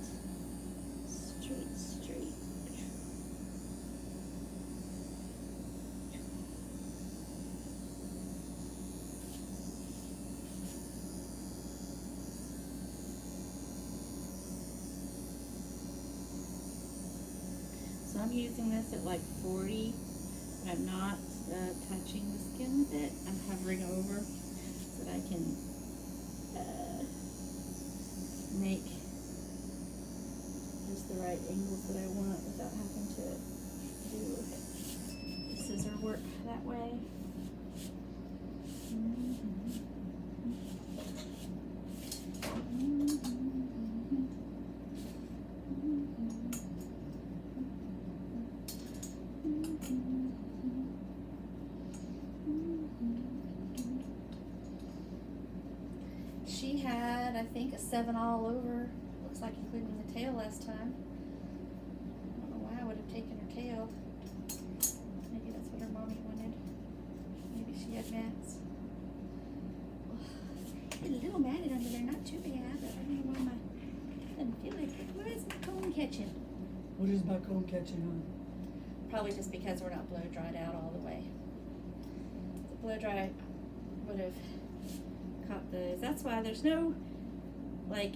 So I'm I'm using this at like 40, but I'm not touching the skin with it. I'm hovering over so that I can make just the right angles that I want without having to do the scissor work that way. She had, I think, a 7 all over. Looks like including the tail last time. I don't know why I would have taken her tail. Maybe that's what her mommy wanted. Maybe she had mats. A little matted under there, not too bad. But I don't know why doesn't feel like it. Where is my comb catching? What is my comb catching on? Probably just because we're not blow dried out all the way. The blow dry would have caught those. That's why there's no, like,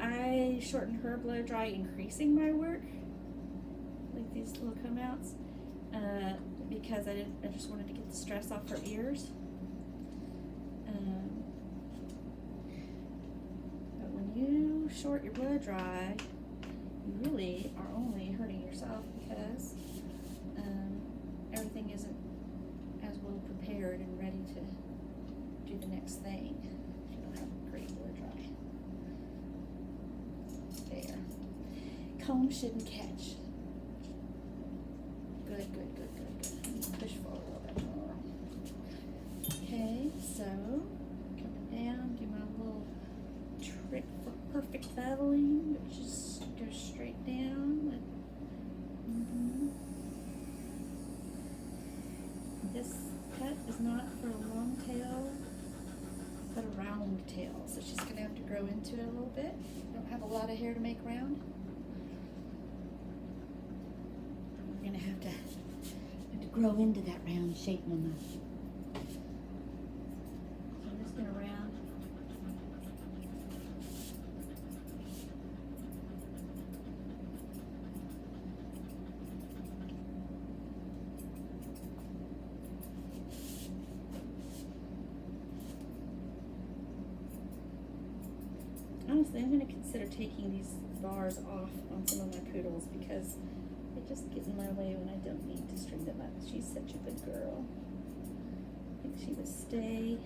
I shortened her blow dry, increasing my work, like these little come outs, because I just wanted to get the stress off her ears. But when you short your blow dry, you really are only hurting yourself because everything isn't as well prepared and ready to do the next thing if you don't have a great blow dry. There. Comb shouldn't catch. Good. Push forward a little bit more. Okay, so coming down, do my little trick for perfect beveling, but just go straight down. This cut is not for a long tail, but a round tail. So she's gonna have to grow into it a little bit. Don't have a lot of hair to make round. We're gonna have to grow into that round shape, Mama. So I'm just gonna round. Honestly, I'm going to consider taking these bars off on some of my poodles because they just get in my way when I don't need to string them up. She's such a good girl. I think she would stay.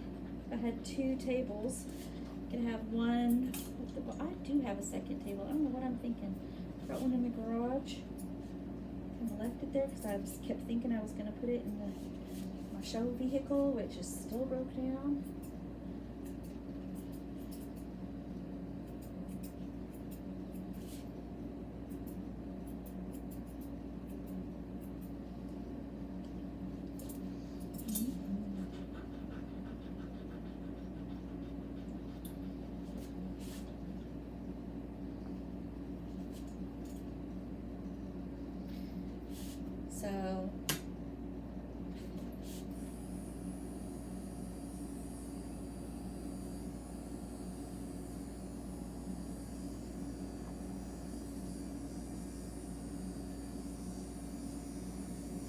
If I had 2 tables, I could have one with the I do have a second table. I don't know what I'm thinking. I've got one in the garage. Kind of left it there because I just kept thinking I was going to put it in my show vehicle, which is still broke down. So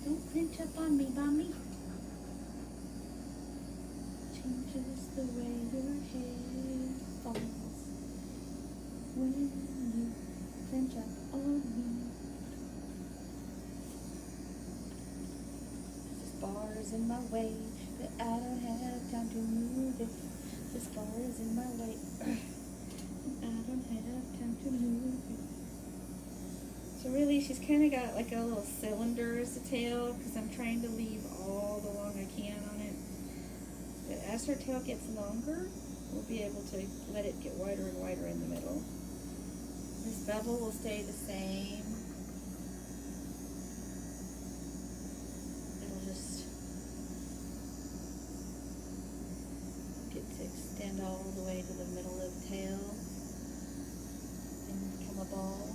don't pinch up on me, mommy. Changes the way your hair falls when you pinch up on me. Bar is in my way, but I don't have time to move it. This bar is in my way, and I don't have time to move it. So really, she's kind of got like a little cylinder as a tail, because I'm trying to leave all the long I can on it. But as her tail gets longer, we'll be able to let it get wider and wider in the middle. This bevel will stay the same. Extend all the way to the middle of the tail and become a ball.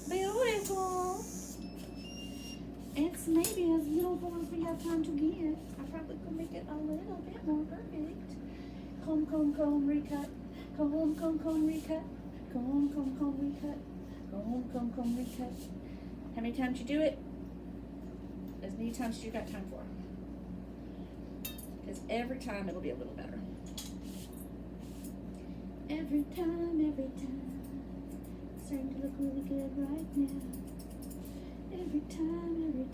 Beautiful! And have time to get. I probably could make it a little bit more perfect. Comb, comb, comb, recut. Comb, comb, comb, recut. Comb, comb, comb, recut. Comb, comb, comb, recut. How many times you do it? As many times as you got time for. Because every time it'll be a little better. Every time, every time. It's starting to look really good right now. Every time.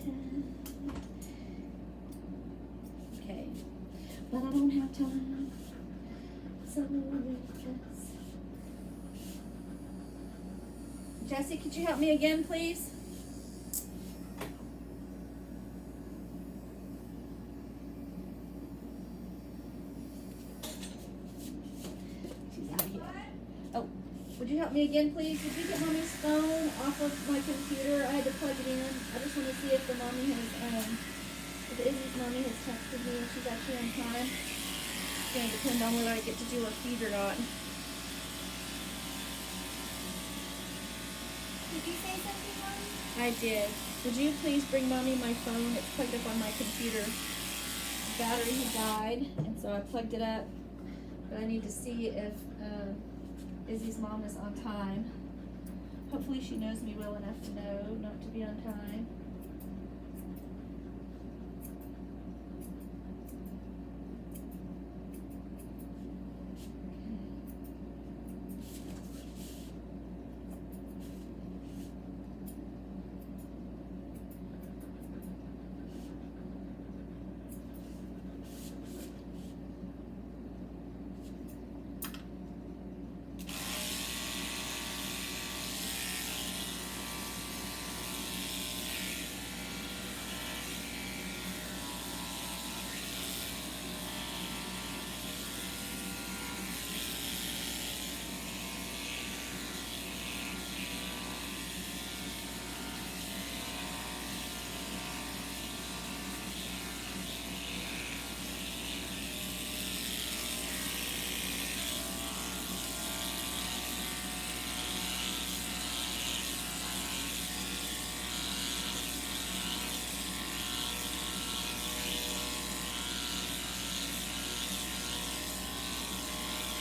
Okay. But I don't have time. So because. Jessie, could you help me again, please? Would you help me again, please? Would you get Mommy's phone off of my computer? I had to plug it in. I just want to see if the mommy has, if Izzy's mommy has texted me and she's actually on time. It's going to depend on whether I get to do her feed or not. Did you say something, Mommy? I did. Would you please bring Mommy my phone? It's plugged up on my computer. The battery had died, and so I plugged it up. But I need to see if Izzy's mom is on time. Hopefully she knows me well enough to know not to be on time.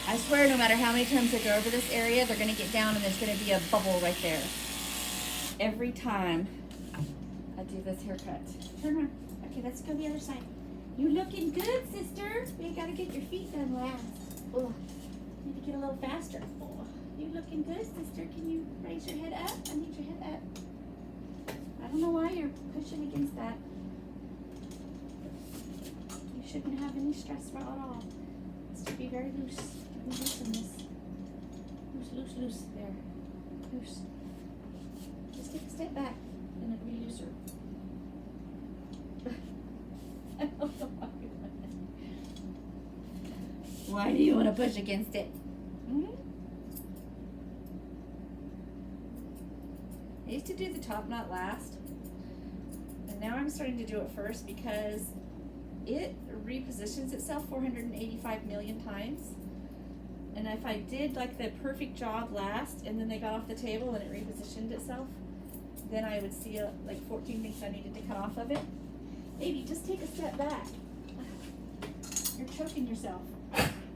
I swear no matter how many times I go over this area, they're going to get down and there's going to be a bubble right there. Every time I do this haircut. Turn around. Okay, let's go the other side. You looking good, sister. You got to get your feet done last. Oh, need to get a little faster. Oh, you looking good, sister. Can you raise your head up? I need your head up. I don't know why you're pushing against that. You shouldn't have any stress at all. This should be very loose. Loosen this. Loose. There. Loose. Just take a step back and it'll be looser. I don't know why do you want to push against it? I used to do the top knot last. And now I'm starting to do it first because it repositions itself 485 million times. And if I did like the perfect job last and then they got off the table and it repositioned itself, then I would see like 14 things I needed to cut off of it. Baby, just take a step back. You're choking yourself.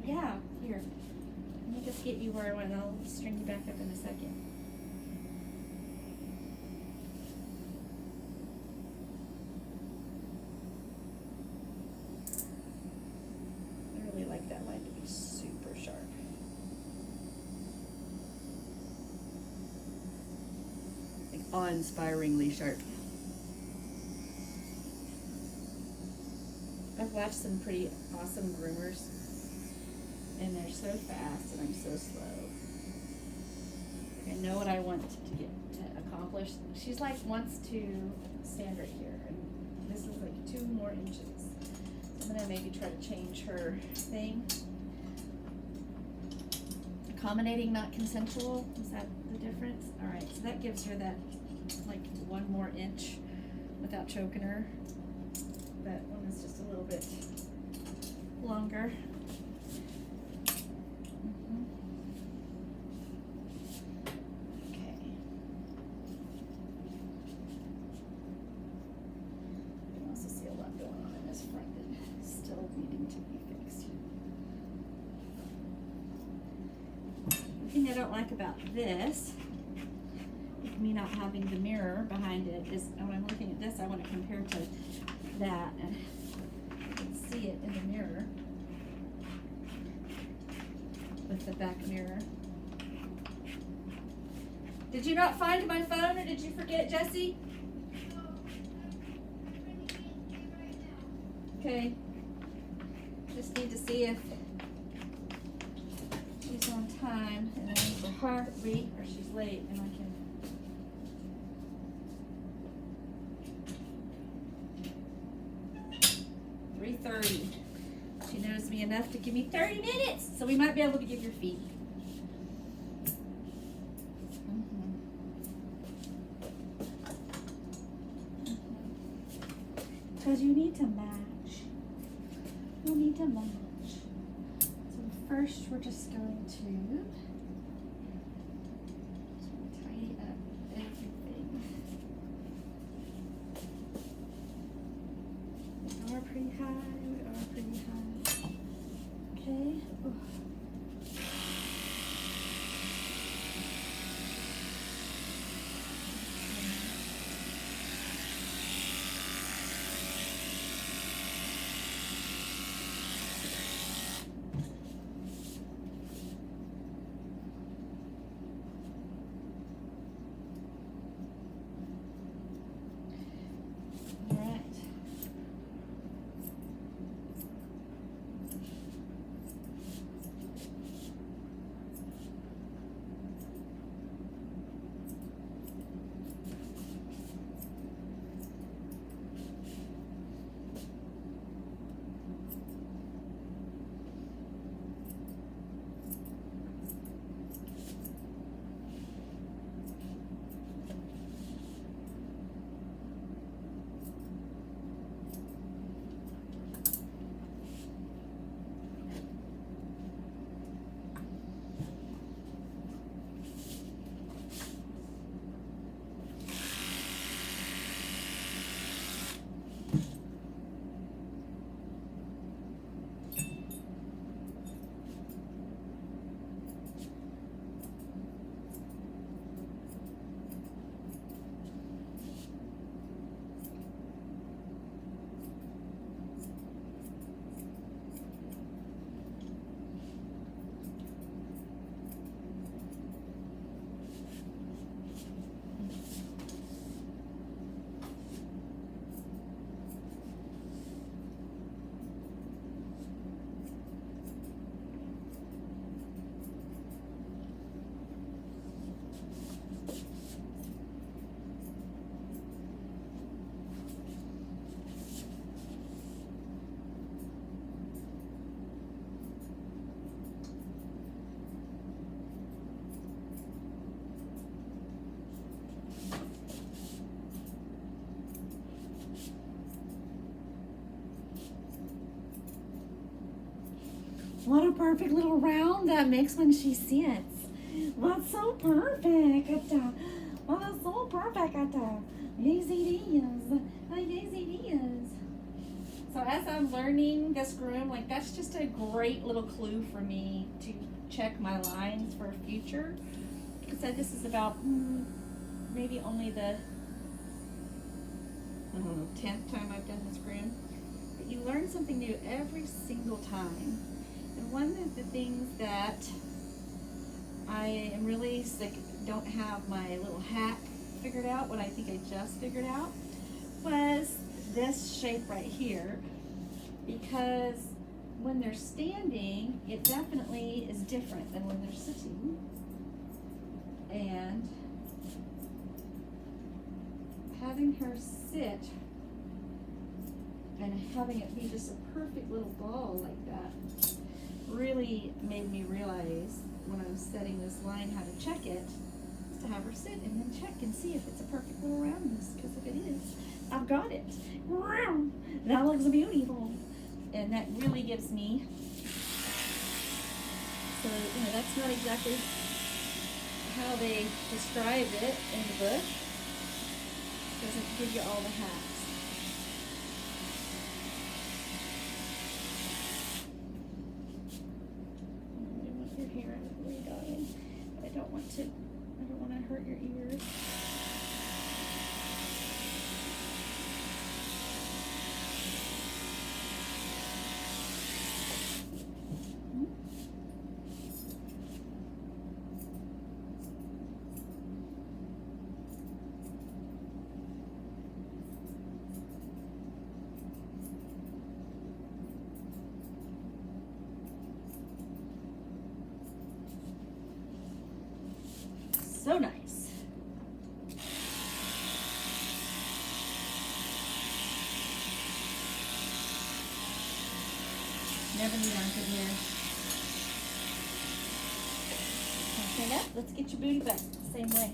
Yeah, here. Let me just get you where I want and I'll string you back up in a second. I really like that line to be super sharp. Like awe-inspiringly sharp. I've watched some pretty awesome groomers, and they're so fast, and I'm so slow. I know what I want to get to accomplish. She's like wants to stand right here, and this is like 2 more inches. So I'm gonna maybe try to change her thing. Accommodating, not consensual. Is that the difference? All right, so that gives her that like 1 more inch without choking her. That one is just a little bit longer. Okay. You can also see a lot going don't like about this, with me not having the mirror behind it, is when I'm looking at this, I want to compare to that, and you can see it in the mirror with the back mirror. Did you not find my phone, or did you forget, Jessie? Okay. Just need to see if she's on time, and then for heartbeat, or she's late, and I can. 3:30. She knows me enough to give me 30 minutes, so we might be able to give your feet. Because you need to match. You'll need to match. So first we're just going to tidy up everything. We are pretty high. We are pretty high. Okay. Ooh. What a perfect little round that makes when she sits. That's so perfect. Well, that's so perfect. Yes, it is. Yes, it is. So as I'm learning this groom, like that's just a great little clue for me to check my lines for future. Like I said, this is about maybe only the, I don't know, 10th time I've done this groom. But you learn something new every single time. And one of the things that I am really sick, don't have my little hack figured out, what I think I just figured out, was this shape right here. Because when they're standing, it definitely is different than when they're sitting. And having her sit and having it be just a perfect little ball like that really made me realize when I was setting this line how to check it, is to have her sit and then check and see if it's a perfect little roundness, because if it is, I've got it. That looks beautiful. And that really gives me, so you know, that's not exactly how they describe it in the book. Doesn't give you all the hacks. I want your hair, I really got it. But I don't want to hurt your ears. So nice. Never knew I could hear. Okay, up. Let's get your booty back the same way.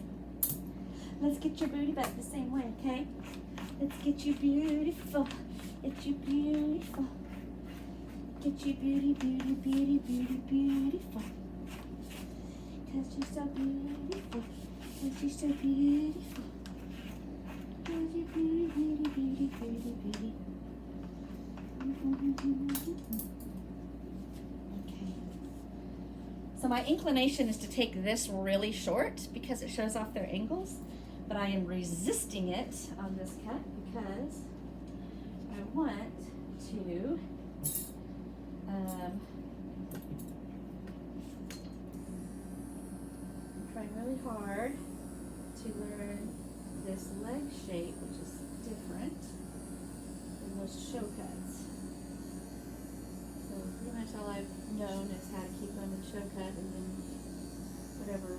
Let's get your booty back the same way, okay? Let's get you beautiful. Get you beautiful. Get you beauty, beauty, beauty, beauty, beautiful. Cause you're so beautiful. Cause you're so beautiful. Beauty, beauty, beauty, beauty, beauty, beauty. Okay. So my inclination is to take this really short because it shows off their angles, but I am resisting it on this cut because I want to trying really hard to learn this leg shape, which is different than those show cuts. So pretty much all I've known is how to keep them in show cut and then whatever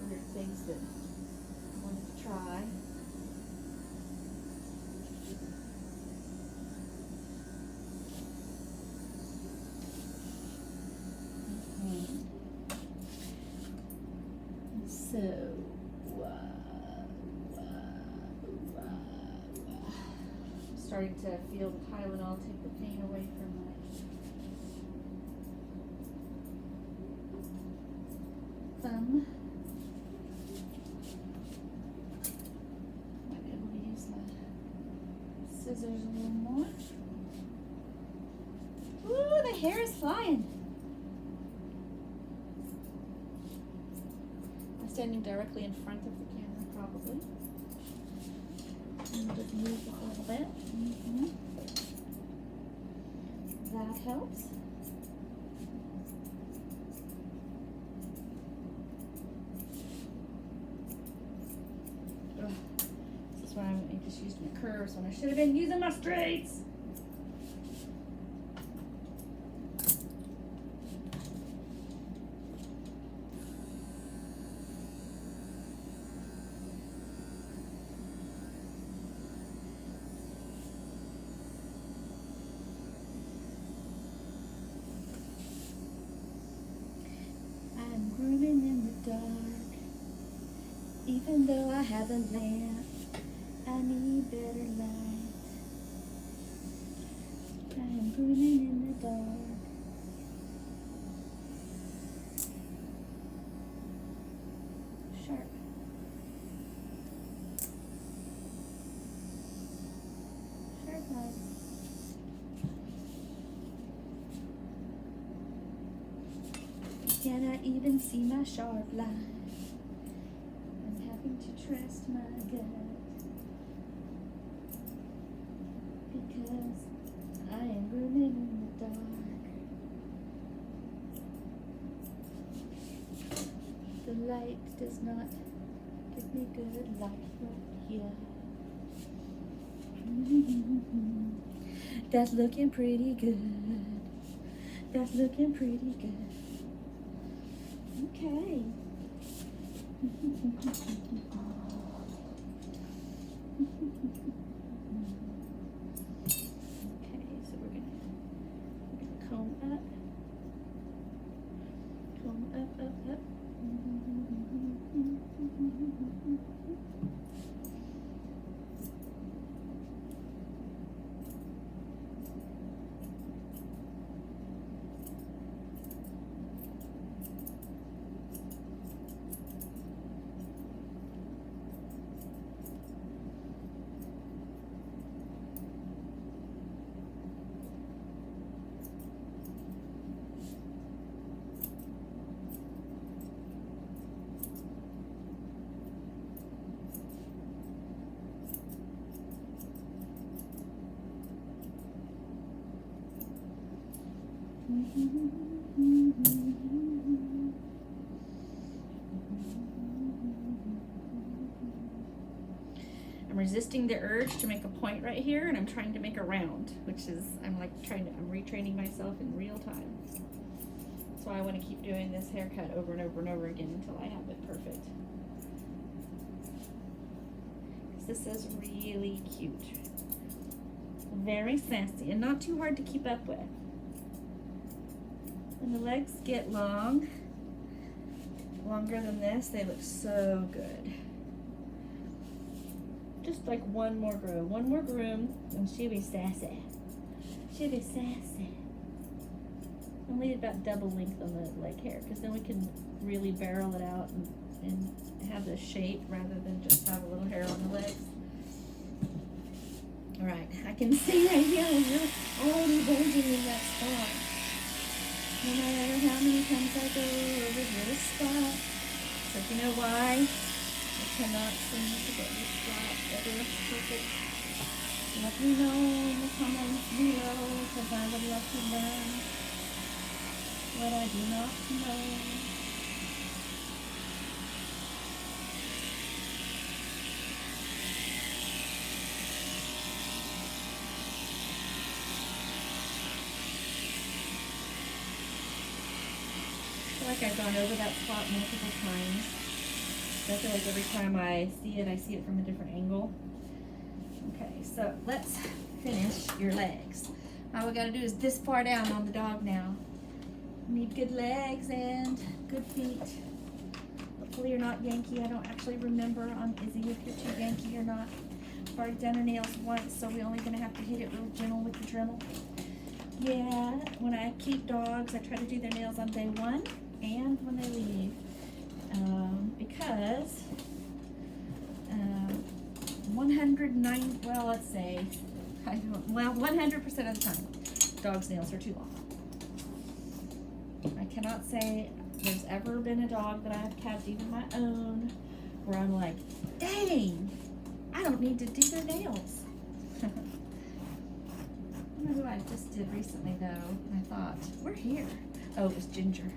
weird things that I wanted to try. So, starting to feel the Tylenol take the pain away from my thumb. Might be able to use my scissors a little more. Ooh, the hair is flying. Standing directly in front of the camera, probably. And just move a little bit. That helps. Ugh. This is why I just used my curves when I should have been using my straights. Grooming in the dark, even though I have a lamp, I need better light. I am grooming in the dark. Sharp. Sharp light. Cannot even see my sharp line. I'm having to trust my gut because I am grooming in the dark. The light does not give me good light right here. That's looking pretty good. That's looking pretty good. Okay. Okay, so we're gonna comb up. Comb up, up, up. I'm resisting the urge to make a point right here, and I'm trying to make a round, which is, I'm retraining myself in real time. So I want to keep doing this haircut over and over and over again until I have it perfect. This is really cute. Very sassy and not too hard to keep up with. When the legs get longer than this, they look so good. Just like one more groom, and she'll be sassy. She'll be sassy. I'll leave about double length on the leg hair, because then we can really barrel it out and have the shape rather than just have a little hair on the legs. All right, I can see right here you're already bulging in that spot. No matter how many times I go over this spot. So if you know why I cannot seem to get this spot ever perfect, let me know in the comments below, because I would love to learn what I do not know. I feel like I've gone over that spot multiple times. I feel like every time I see it from a different angle. Okay, so let's finish your legs. All we gotta do is this far down on the dog now. You need good legs and good feet. Hopefully you're not Yankee. I don't actually remember on Izzy if you're too Yankee or not. I've already done her nails once, so we're only gonna have to hit it real gentle with the Dremel. Yeah, when I keep dogs, I try to do their nails on day 1 and when they leave. Because 100% of the time, dogs' nails are too long. I cannot say there's ever been a dog that I've kept, even my own, where I'm like, dang, I don't need to do their nails. I don't know who I just did recently though. I thought, we're here. Oh, it was Ginger.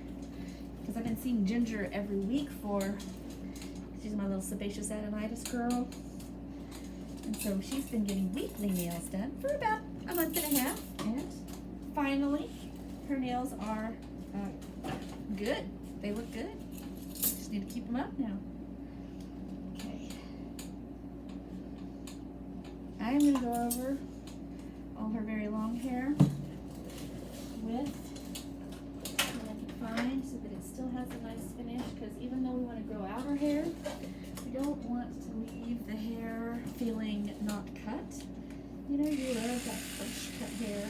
Because I've been seeing Ginger every week she's my little sebaceous adenitis girl. And so she's been getting weekly nails done for about a month and a half. And finally, her nails are good. They look good. Just need to keep them up now. Okay. I'm going to go over all her very long hair with what I can find so that it still has a nice finish, because even though we want to grow out her hair, we don't want to leave the hair feeling not cut. You know, you love that fresh cut hair.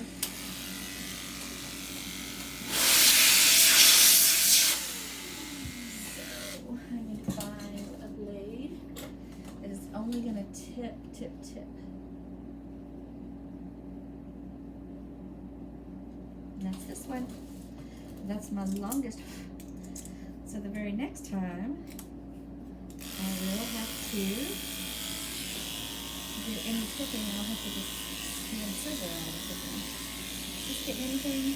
So I need to find a blade that is only going to tip. That's this one. That's my longest. So the very next time, I will have to do any tipping. I'll have to just scissor out of tipping. Just get anything.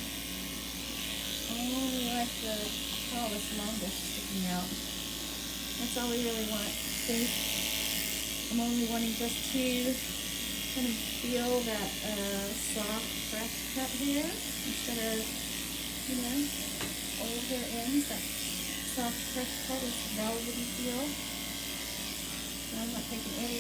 Only like the tallest, longest sticking out. That's all we really want. See, I'm only wanting just to kind of feel that soft, fresh cut hair instead of, you know, old hair ends. That soft, fresh cut is velvety feel. So I'm not taking any